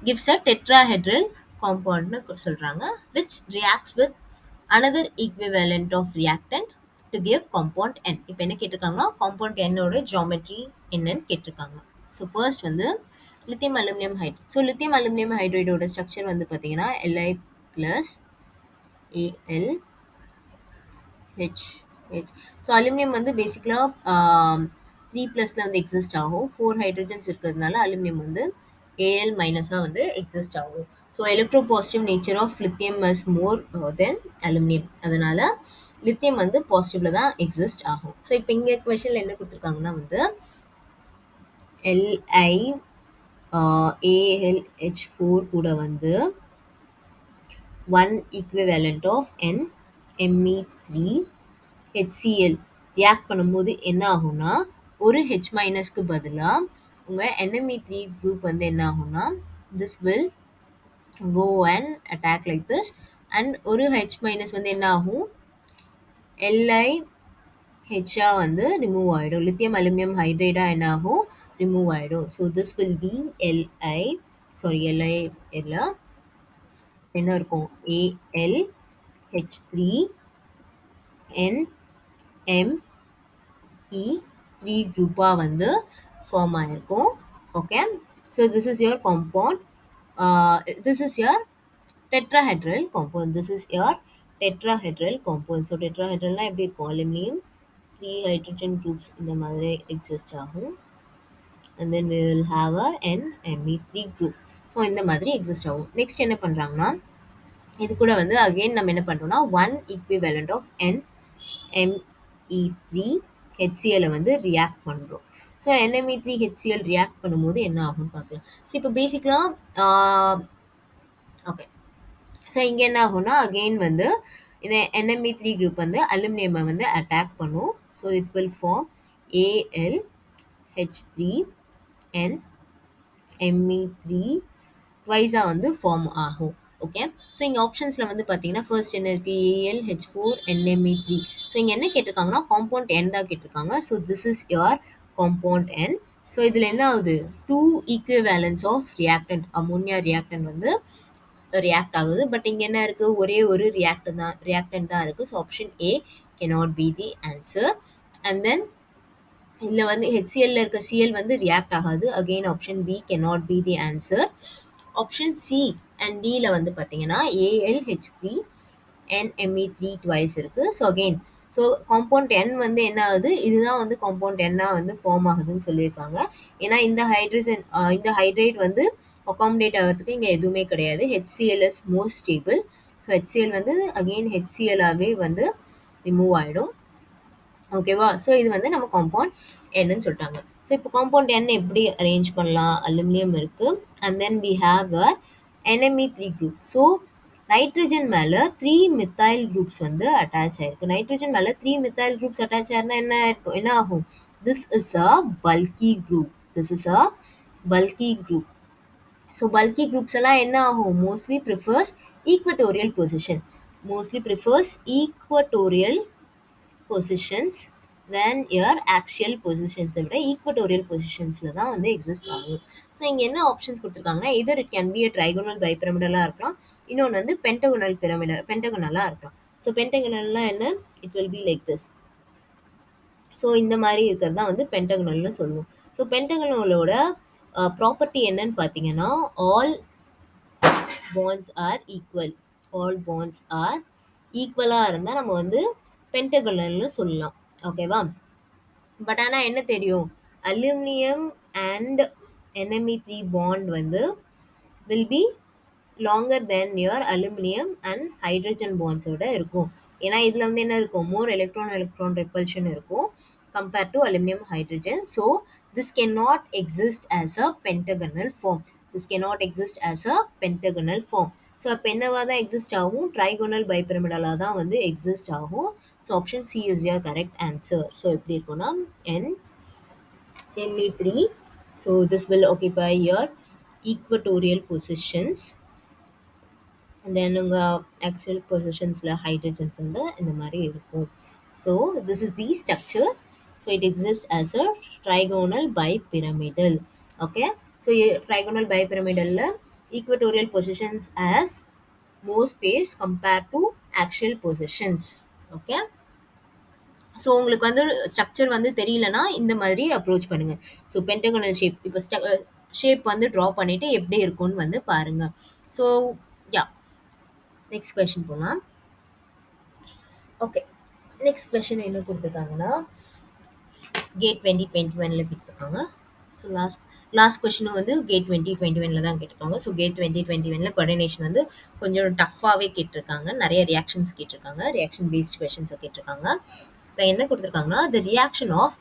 கிவ்ஸ் அ டெட்ராஹெட்ரல் காம்பவுண்ட்னு சொல்கிறாங்க, which reacts with another equivalent of reactant to give compound N. இப்போ என்ன கேட்டிருக்காங்கன்னா, compound N ஓட geometry என்னன்னு கேட்டிருக்காங்க. ஸோ ஃபர்ஸ்ட் வந்து lithium aluminium hydride. So lithium aluminium ஹைட்ரைடோட ஸ்ட்ரக்சர் வந்து பார்த்தீங்கன்னா Li plus AlHH. So aluminium வந்து பேசிக்கலாக 3 ப்ளஸில் வந்து எக்ஸிஸ்ட் ஆகும். 4 ஹைட்ரஜன்ஸ் இருக்கிறதுனால அலுமினியம் வந்து Al மைனஸாக வந்து எக்ஸிஸ்ட் ஆகும். So electropositive nature of lithium is more than aluminium. அதனால லித்தியம் வந்து பாசிட்டிவ்ல தான் எக்ஸிஸ்ட் ஆகும். ஸோ இப்போ இங்கே கொஷனில் என்ன கொடுத்துருக்காங்கன்னா வந்து LiAlH4 கூட வந்து 1 equivalent of NMe3HCl ரியாக்ட் பண்ணும்போது என்ன ஆகும்னா, ஒரு H மைனஸ்க்கு பதிலாக உங்கள் NMe3 குரூப் வந்து என்ன ஆகும்னா, this will go and attack like this, and ஒரு H மைனஸ் வந்து என்ன ஆகும், LiHஆ வந்து ரிமூவ் ஆகிடும். லித்தியம் அலுமினியம் ஹைட்ரைடா என்ன ஆகும், ரிமூவ் ஆகிடும். So this will B Li என்ன இருக்கும், AlH3NMe3 குரூப்பாக வந்து ஃபார்ம் ஆகிருக்கும். Okay, so this is your compound. This is your tetrahedral compound. This is your tetrahedral compound. So tetrahedralனா எப்படி இருக்கும், அலுமினியம் 3 hydrogen groups இந்த மாதிரி எக்ஸிஸ்ட் ஆகும். And then we will have our NMe3 group. So இந்த மாதிரி exist ஆகும். Next என்ன பண்ணுறாங்கன்னா, இது கூட வந்து அகெயின் நம்ம என்ன பண்ணுறோம்னா 1 equivalent of NMe3HCl வந்து ரியாக்ட் பண்ணுறோம். ஸோ NMe3HCl ரியாக்ட் பண்ணும்போது என்ன ஆகும்னு பார்க்கலாம். ஸோ இப்போ பேசிக்கலாக ஓகே, ஸோ இங்கே என்ன ஆகும்னா அகெயின் வந்து இந்த NMe3 குரூப் வந்து அலுமினியமை வந்து அட்டாக் பண்ணும். So it will form AlH3NMe3 ட்வைஸாக வந்து ஃபார்ம் ஆகும். ஓகே, ஸோ இங்கே ஆப்ஷன்ஸில் வந்து பார்த்தீங்கன்னா ஃபர்ஸ்ட் என்ன இருக்குது, AlH4NMe3. ஸோ இங்கே என்ன கேட்டிருக்காங்கன்னா காம்பவுண்ட் N தான் கேட்டிருக்காங்க. So this is your compound N. So இதில் என்ன ஆகுது, 2 equivalence of reactant, ammonia reactant வந்து ரியாக்ட் ஆகுது. பட் இங்கே என்ன இருக்குது, ஒரே ஒரு ரியாக்டன்ட் தான் இருக்குது. So option A cannot be the answer. And then இதில் வந்து HCl இருக்க Cl வந்து ரியாக்ட் ஆகாது. Again option B cannot be the answer. Option C and டியில் வந்து பார்த்தீங்கன்னா AlH3 NMe3 ட்வைஸ் இருக்குது. So again so compound N வந்து என்ன ஆகுது, இதுதான் வந்து காம்பவுண்ட் N-ஆக வந்து ஃபார்ம் ஆகுதுன்னு சொல்லியிருக்காங்க. ஏன்னா இந்த ஹைட்ரஜன் இந்த ஹைட்ரேட் வந்து அகாமடேட் ஆகிறதுக்கு இங்கே எதுவுமே கிடையாது. HCl is more stable. So HCl வந்து அகெயின் HCl-ஆகவே வந்து ரிமூவ் ஆகிடும். ஓகேவா? ஸோ இது வந்து நம்ம காம்பவுண்ட் Nன்னு சொல்லிட்டாங்க. ஸோ இப்போ காம்பவுண்ட் N எப்படி அரேஞ்ச் பண்ணலாம்? அலுமினியம் இருக்குது and then we have a NMe3 group. So nitrogen மேலே 3 மித்தைல் குரூப்ஸ் வந்து அட்டாச் ஆயிருக்கு. நைட்ரஜன் மேலே 3 மித்தைல் குரூப்ஸ் அட்டாச் ஆயிருந்தா என்ன ஆகும்? This is a bulky group. This is a bulky group. So bulky groups எல்லாம் என்ன ஆகும்? Mostly prefers equatorial position. Mostly prefers equatorial positions than your axial பொசிஷன்ஸை விட ஈக்வட்டோரியல் பொசிஷன்ஸில் தான் வந்து எக்ஸிஸ்ட் ஆகும். ஸோ இங்கே என்ன ஆப்ஷன்ஸ் கொடுத்துருக்காங்கன்னா either it can be a trigonal பைபிரமிடலாக இருக்கலாம், இன்னொன்று வந்து பென்டகனலாக இருக்கலாம். ஸோ பென்டகனல்னால் என்ன? It will be like this. So இந்த மாதிரி இருக்கிறது தான் வந்து பென்டகனல்னு சொல்லுவோம். ஸோ பென்டகனலோட ப்ராப்பர்ட்டி என்னன்னு பார்த்தீங்கன்னா all bonds are equal. All bonds are ஈக்குவலாக இருந்தால் நம்ம வந்து பென்டகனல்னு சொல்லலாம். ஓகேவா? பட் ஆனால் என்ன தெரியும், அலுமினியம் அண்ட் NMe3 பாண்ட் வந்து will be longer than your aluminium and hydrogen பாண்ட்ஸோட இருக்கும். ஏன்னா இதில் வந்து என்ன இருக்கும், மோர் எலக்ட்ரான் ரெப்பல்ஷன் இருக்கும் compared to aluminium hydrogen. So this can not exist as a pentagonal form. This can not exist as a pentagonal form. So அப்போ என்னவா தான் எக்ஸிஸ்ட் ஆகும்? ட்ரைகோனல் பைபிரமிடலாக தான் வந்து எக்ஸிஸ்ட் ஆகும். So option C is your correct answer. So எப்படி இருக்கும்னா NMe3. So this will occupy your equatorial positions. Then உங்கள் ஆக்சியல் பொசிஷன்ஸில் ஹைட்ரஜன்ஸ் வந்து இந்த மாதிரி இருக்கும். So this is the structure. So it exist as a trigonal bipyramidal. Okay, so trigonal பைபிரமிடலில் equatorial positions has more space compared to actual positions. Okay, so உங்களுக்கு வந்து structure வந்து தெரியலனா இந்த மாதிரி அப்ரோச் பண்ணுங்க. ஸோ பென்டகனல் ஷேப் இப்போ shape வந்து ட்ரா பண்ணிவிட்டு எப்படி இருக்கும்னு வந்து பாருங்கள். ஸோ யா, நெக்ஸ்ட் கொஷின் போகலாம். ஓகே, நெக்ஸ்ட் கொஷின் என்ன கொடுத்துருக்காங்கன்னா கேட் 2021 கொடுத்துருக்காங்க. ஸோ லாஸ்ட் கொஷினும் வந்து கேட் 2021 தான் கேட்டிருக்காங்க. ஸோ கேட் 2021 கோஆர்டினேஷன் வந்து கொஞ்சம் டஃப்பாகவே கேட்டிருக்காங்க. நிறைய ரியாக்ஷன்ஸ் கேட்டிருக்காங்க, ரியாக்ஷன் பேஸ்ட் கொஷின்ஸை கேட்டிருக்காங்க. இப்போ என்ன கொடுத்துருக்காங்கன்னா the reaction of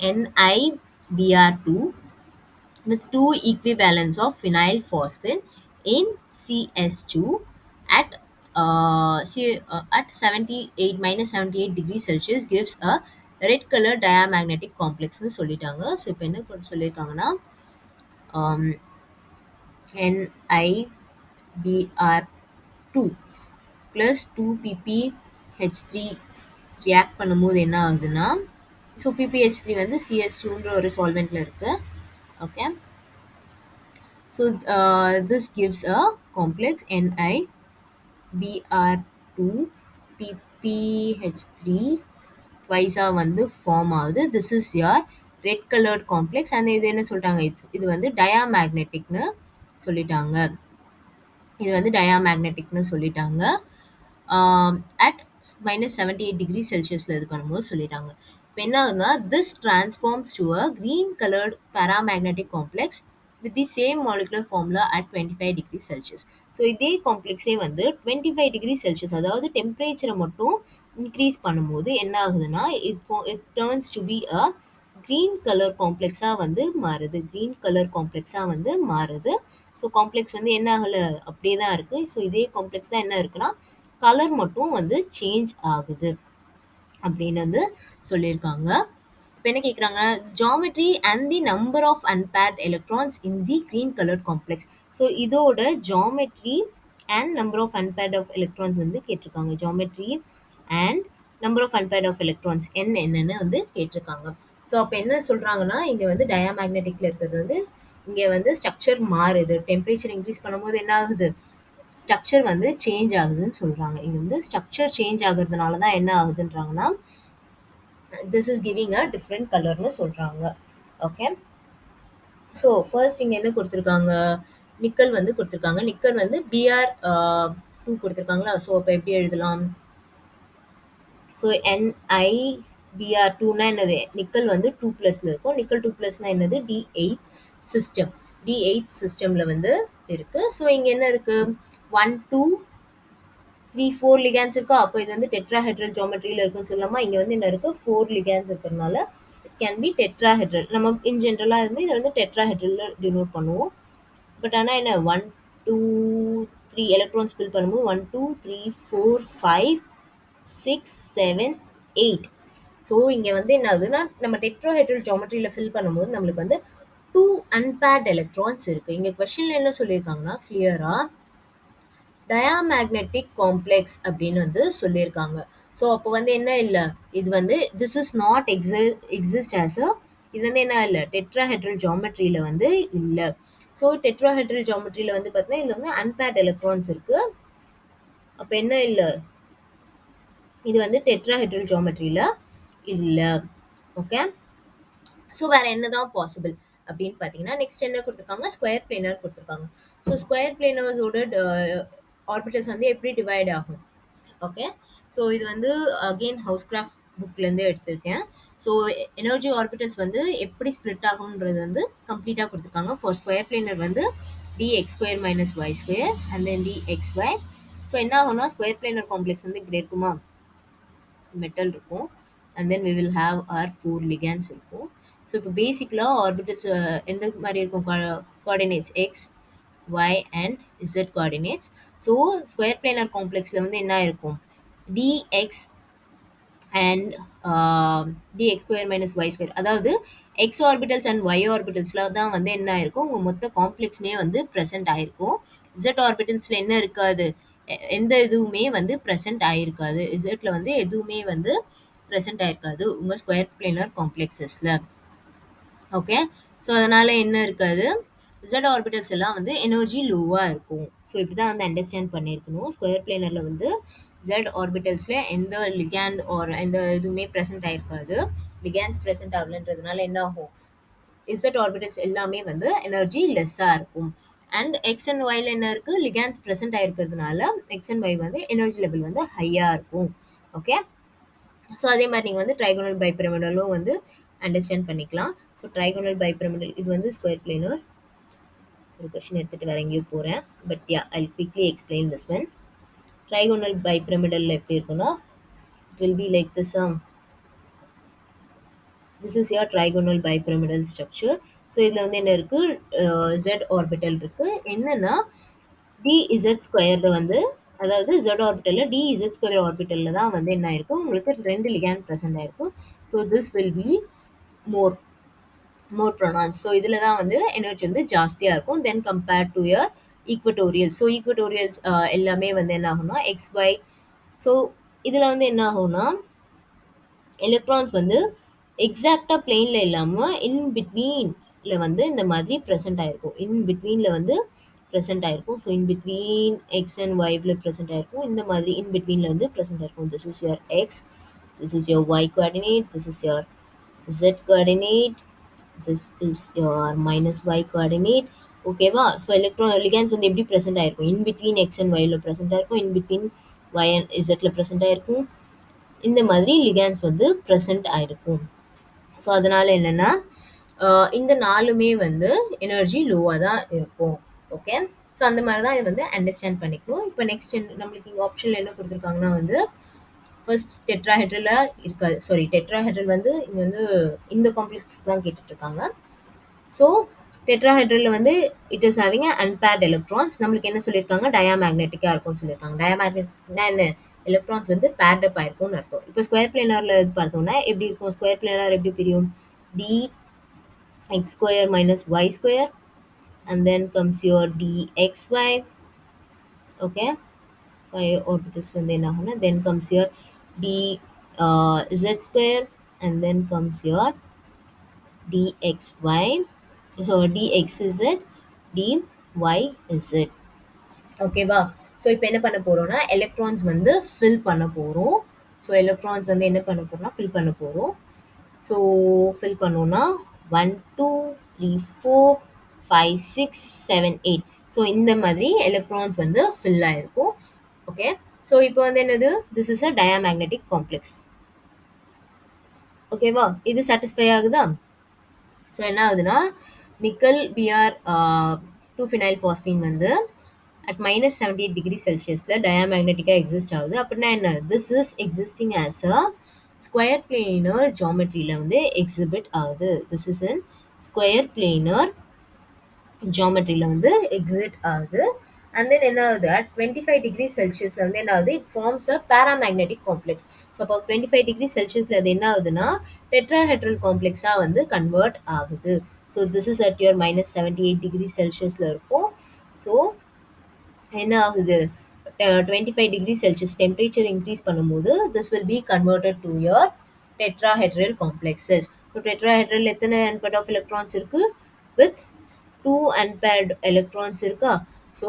NiBr2 with 2 equivalents of phenyl phosphine in CS2 at 78 degrees Celsius gives a red color diamagnetic complex னு சொல்லிட்டாங்க. ஸோ இப்போ என்ன சொல்லியிருக்காங்கன்னா NiBr2 plus 2ppH3 ரியாக்ட் பண்ணும்போது என்ன ஆகுதுன்னா, ஸோ ppH3 வந்து CS2ன்ற ஒரு சால்வெண்ட்டில் இருக்குது. Okay, so this gives a complex NiBr2 ppH3 ட்வைஸாக வந்து ஃபார்ம் ஆகுது. This is your red coloured complex. And இது என்ன சொல்லிட்டாங்க, இது வந்து டயாமேக்னெட்டிக்னு சொல்லிட்டாங்க. இது வந்து டயாமேக்னெட்டிக்னு சொல்லிட்டாங்க. அட் -78 டிகிரி செல்சியஸில் இது பண்ணும்போது சொல்லிட்டாங்க. இப்போ என்ன ஆகுதுன்னா this transforms to a green coloured paramagnetic complex with the same molecular formula at 25 degree Celsius. So இதே காம்ப்ளெக்ஸே வந்து 25 டிகிரி செல்சியஸ், அதாவது டெம்பரேச்சரை மட்டும் இன்க்ரீஸ் பண்ணும்போது என்ன ஆகுதுன்னா it turns to be a green colour காம்ப்ளெக்ஸாக வந்து மாறுது. க்ரீன் கலர் காம்ப்ளெக்ஸாக வந்து மாறுது. ஸோ காம்ப்ளெக்ஸ் வந்து என்ன ஆகலை, அப்படியே தான் இருக்குது. ஸோ இதே காம்ப்ளெக்ஸ் தான் என்ன இருக்குன்னா கலர் மட்டும் வந்து சேஞ்ச் ஆகுது அப்படின்னு வந்து சொல்லியிருக்காங்க. இப்போ என்ன கேட்குறாங்க, geometry and the number of unpaired electrons in the green colour complex. So இதோட geometry and number of unpaired of electrons வந்து கேட்டிருக்காங்க. Geometry and number of unpaired of electrons என்னென்னு வந்து கேட்டிருக்காங்க. ஸோ அப்போ என்ன சொல்கிறாங்கன்னா இங்கே வந்து டயாமேக்னெட்டிக்கில் இருக்கிறது வந்து இங்கே வந்து ஸ்ட்ரக்சர் மாறுது. டெம்பரேச்சர் இன்க்ரீஸ் பண்ணும்போது என்ன ஆகுது, ஸ்ட்ரக்சர் வந்து சேஞ்ச் ஆகுதுன்னு சொல்கிறாங்க. இங்கே வந்து ஸ்ட்ரக்சர் சேஞ்ச் ஆகுறதுனால தான் என்ன ஆகுதுன்றாங்கன்னா this is giving a different கலர்னு சொல்கிறாங்க. ஓகே, ஸோ ஃபர்ஸ்ட் இங்கே என்ன கொடுத்துருக்காங்க, நிக்கல் வந்து குடுத்துருக்காங்க. நிக்கல் வந்து Br 2 குடுத்துருக்காங்களா? ஸோ அப்ப எப்படி எழுதலாம்? ஸோ NiBr2னா என்னது? நிக்கல் வந்து 2 பிளஸ்ல இருக்கும். நிக்கல் 2 பிளஸ்னா என்னது? D8 system. D8 சிஸ்டம்ல வந்து இருக்கு. ஸோ இங்க என்ன இருக்கு? 1, 2, 3, 4 லிகாண்ட்ஸ் இருக்கா? அப்போ இது வந்து டெட்ராஹெட்ரல் ஜியோமெட்ரியில இருக்குன்னு சொல்லலாமா? இங்க வந்து என்ன இருக்கு? 4 லிகாண்ட்ஸ் இருக்கிறதுனால இட் கேன் பி டெட்ராஹெட்ரல். நம்ம இன் ஜென்ரலா இருந்து இதை வந்து டெட்ராஹெட்ரல்ல டினோட் பண்ணுவோம். பட் ஆனால் என்ன 1, 2, 3 எலக்ட்ரான்ஸ் ஃபில் பண்ணும்போது 1, 2, 3, 4, 5, 6, 7, 8. ஸோ இங்கே வந்து என்ன ஆகுதுன்னா நம்ம டெட்ராஹெட்ரல் ஜியோமெட்ரியில் ஃபில் பண்ணும்போது நம்மளுக்கு வந்து 2 அன்பேர்ட் எலக்ட்ரான்ஸ் இருக்குது. இங்கே கொஸ்டினில் என்ன சொல்லியிருக்காங்கன்னா கிளியராக டயாமேக்னெட்டிக் காம்ப்ளெக்ஸ் அப்படின்னு வந்து சொல்லியிருக்காங்க. ஸோ அப்போ வந்து என்ன இல்லை, இது வந்து this is not exist as அ, இது வந்து என்ன இல்லை டெட்ராஹெட்ரல் ஜியோமெட்ரியில் வந்து இல்லை. ஸோ டெட்ராஹெட்ரல் ஜியோமெட்ரியில் வந்து பார்த்தீங்கன்னா இதில் வந்து அன்பேர்ட் எலக்ட்ரான்ஸ் இருக்குது. அப்போ என்ன இல்லை, இது வந்து டெட்ராஹெட்ரல் ஜியோமெட்ரியில் இல்லை. ஓகே, ஸோ வேறு என்ன தான் பாசிபிள் அப்படின்னு பார்த்தீங்கன்னா நெக்ஸ்ட் என்ன கொடுத்துருக்காங்க, ஸ்கொயர் பிளேனர் கொடுத்துருக்காங்க. ஸோ ஸ்கொயர் பிளேனர்ஸோட ஆர்பிட்டல்ஸ் வந்து எப்படி டிவைட் ஆகும்? ஓகே, ஸோ இது வந்து அகெயின் ஹவுஸ்கிராஃப்ட் புக்லேருந்து எடுத்திருக்கேன். ஸோ எனர்ஜி ஆர்பிட்டல்ஸ் வந்து எப்படி ஸ்ப்ளிட் ஆகுன்றது வந்து கம்ப்ளீட்டாக கொடுத்துருக்காங்க. ஃபார் ஸ்கொயர் பிளேனர் வந்து dx square minus y square and then dxy. So என்ன ஆகும்னா ஸ்கொயர் பிளேனர் காம்ப்ளெக்ஸ் வந்து இப்படி இருக்குமா, மெட்டல் இருக்கும் and then we will have our 4 ligands இருக்கும். ஸோ இப்போ பேசிக்கலாக ஆர்பிட்டல்ஸ் எந்த மாதிரி இருக்கும், coordinates x y and z coordinates. So square planar காம்ப்ளெக்ஸில் வந்து என்ன இருக்கும், dx and dx square minus y square, அதாவது எக்ஸ் ஆர்பிட்டல்ஸ் அண்ட் ஒய் ஆர்பிட்டல்ஸில் தான் வந்து என்ன ஆயிருக்கும், உங்கள் மொத்த காம்ப்ளெக்ஸ்மே வந்து ப்ரெசென்ட் ஆயிருக்கும். இசட் ஆர்பிட்டல்ஸில் என்ன இருக்காது, எந்த இதுவுமே வந்து ப்ரெசென்ட் ஆயிருக்காது. இசட்டில் வந்து எதுவுமே வந்து ப்ரெசென்ட் ஆயிருக்காது உங்கள் ஸ்கொயர் பிளேனர் காம்ப்ளெக்ஸஸில். ஓகே, ஸோ அதனால் என்ன இருக்காது, இசட் ஆர்பிட்டல்ஸ் எல்லாம் வந்து எனர்ஜி லோவாக இருக்கும். ஸோ இப்படி தான் வந்து அண்டர்ஸ்டாண்ட் பண்ணியிருக்கணும். ஸ்கொயர் பிளேனரில் வந்து Z ஆர்பிட்டல்ஸில் எந்த லிகாண்ட் ஆர் எந்த இதுவுமே ப்ரெசென்ட் ஆயிருக்காது. லிகாண்ட்ஸ் ப்ரெசென்ட் ஆகலன்றதுனால என்ன ஆகும், இசட் ஆர்பிட்டல்ஸ் எல்லாமே வந்து எனர்ஜி லெஸ்ஸாக இருக்கும். அண்ட் எக்ஸ் அண்ட் ஒயில் என்ன இருக்குது, லிகாண்ட்ஸ் ப்ரெசென்ட் ஆயிருக்கிறதுனால எக்ஸ் அண்ட் ஒய் வந்து எனர்ஜி லெவல் வந்து ஹையாக இருக்கும். ஓகே, ஸோ அதே மாதிரி நீங்கள் வந்து ட்ரைகோனல் பைபிரமிடலும் வந்து அண்டர்ஸ்டாண்ட் பண்ணிக்கலாம். ஸோ ட்ரைகோனல் பைபிரமிடல் இது வந்து ஸ்கொயர் பிளேனர். ஒரு கொஸ்டின் எடுத்துகிட்டு வேறு எங்கேயும் போகிறேன், but yeah I quickly explain this one. Trigonal பைபிரமிடலில் எப்படி இருக்குன்னா it will be like this. This is your trigonal bipyramidal structure. So இதில் வந்து என்ன இருக்குது, Z ஆர்பிட்டல் இருக்குது. என்னென்னா dz ஸ்கொயரில் வந்து, அதாவது Z ஆர்பிட்டலில் dz ஸ்கொயர் ஆர்பிட்டலில் தான் வந்து என்ன ஆயிருக்கும், உங்களுக்கு 2 லிகாண்ட் ப்ரெசென்ட் ஆயிருக்கும். So this will be more pronounce. ஸோ இதில் தான் வந்து எனர்ஜி வந்து ஜாஸ்தியாக இருக்கும் then compared to your equatorial. So equatorials எல்லாமே வந்து என்ன ஆகும்னா எக்ஸ் ஒய். ஸோ இதில் வந்து என்ன ஆகும்னா எலக்ட்ரான்ஸ் வந்து எக்ஸாக்டாக பிளெயினில் இல்லாமல் இன் பிட்வீனில் வந்து இந்த மாதிரி ப்ரெசென்ட் ஆகிருக்கும். இன் பிட்வீனில் வந்து ப்ரெசென்ட் ஆகிருக்கும். So in between x and ஒய்ல ப்ரெசென்ட் ஆகிருக்கும். இந்த மாதிரி இன் பிட்வீனில் வந்து ப்ரெசென்ட் ஆகிருக்கும். This is your x, this is your y coordinate, this is your Z coordinate, this is your minus y coordinate. ஓகேவா? ஸோ லிகாண்ட்ஸ் வந்து எப்படி ப்ரெசென்ட் ஆகிருக்கும், இன் பிட்வீன் எக்ஸ் அண்ட் ஒய்ல ப்ரெசென்ட் ஆகிருக்கும், இன் பிட்வீன் ஒய் அண்ட் இசட்டில் present ஆகிருக்கும். இந்த மாதிரி லிகாண்ட்ஸ் வந்து ப்ரெசென்ட் ஆகிருக்கும். ஸோ அதனால் என்னென்னா இந்த நாலுமே வந்து எனர்ஜி லோவாக தான் இருக்கும். ஓகே, ஸோ அந்த மாதிரி தான் இதை வந்து அண்டர்ஸ்டாண்ட் பண்ணிக்கணும். இப்போ நெக்ஸ்ட் நம்மளுக்கு இங்கே ஆப்ஷனில் என்ன கொடுத்துருக்காங்கன்னா வந்து ஃபர்ஸ்ட் டெட்ராஹெட்ரலில் இருக்காது, சாரி டெட்ராஹெட்ரல் வந்து இங்கே வந்து இந்த காம்ப்ளெக்ஸ் தான் கேட்டுட்ருக்காங்க. ஸோ டெட்ராஹெட்ரலில் வந்து இட் இஸ் ஹேவிங் அன்பேர்ட் எலக்ட்ரான்ஸ். நம்மளுக்கு என்ன சொல்லியிருக்காங்க, டயாமேக்னெட்டிக்காக இருக்கும்னு சொல்லியிருக்காங்க. டயாமேக்னெட்டிக்னா என்ன, எலக்ட்ரான்ஸ் வந்து பேர்டப் ஆயிருக்கும்னு அர்த்தம். இப்போ ஸ்கொயர் பிளேனரில் பார்த்தோம்னா எப்படி இருக்கும், ஸ்கொயர் பிளேனர் எப்படி பிரியும், dx square minus y square and then comes your dxy. okay, y orbitals வந்து என்ன ஆகும்னா then comes your z square and then comes your dxy. so dxz dyz. ஓகேவா? ஸோ இப்போ என்ன பண்ண போகிறோம்னா எலக்ட்ரான்ஸ் வந்து ஃபில் பண்ண போகிறோம். ஸோ எலக்ட்ரான்ஸ் வந்து என்ன பண்ண போகிறோம்னா ஃபில் பண்ண போகிறோம். ஸோ ஃபில் பண்ணோன்னா 1 2 3 4 5 6 7 8. ஸோ இந்த மாதிரி எலக்ட்ரான்ஸ் வந்து ஃபில் ஆயிருக்கும். ஓகே, ஸோ இப்போ வந்து என்னது, this is a diamagnetic complex. ஓகேவா, இது சாட்டிஸ்ஃபை ஆகுதா? ஸோ என்ன ஆகுதுன்னா, நிக்கல் பிஆர் 2 ஃபினைல் ஃபாஸ்பீன் வந்து அட் -78 டிகிரி செல்சியஸில் டயாமேக்னெட்டிக்காக எக்ஸிஸ்ட் ஆகுது. அப்படின்னா என்ன, this is existing as a square planar ஜாமெட்ரியில் வந்து எக்ஸிபிட் ஆகுது. This is in square planar ஜாமெட்ரியில் வந்து எக்ஸிட் ஆகுது. அண்ட் தென் என்ன ஆகுது, அட் 25 டிகிரி செல்சியஸில் வந்து என்ன ஆகுது, it forms a paramagnetic complex. So அப்போ 25 டிகிரி செல்சியஸில் அது என்ன ஆகுதுன்னா டெட்ராஹெட்ரல் காம்ப்ளெக்ஸாக வந்து கன்வெர்ட் ஆகுது. So this is at your -78 degree செல்சியஸில் இருக்கும். ஸோ என்ன ஆகுது, 25 டிகிரி செல்சியஸ் டெம்பரேச்சர் இன்க்ரீஸ் பண்ணும்போது this will be converted to your tetrahedral complexes. So tetrahedral எத்தனை அன்பேர்ட் ஆஃப் எலக்ட்ரான்ஸ் இருக்கு, வித் 2 unpaired electrons இருக்கா. So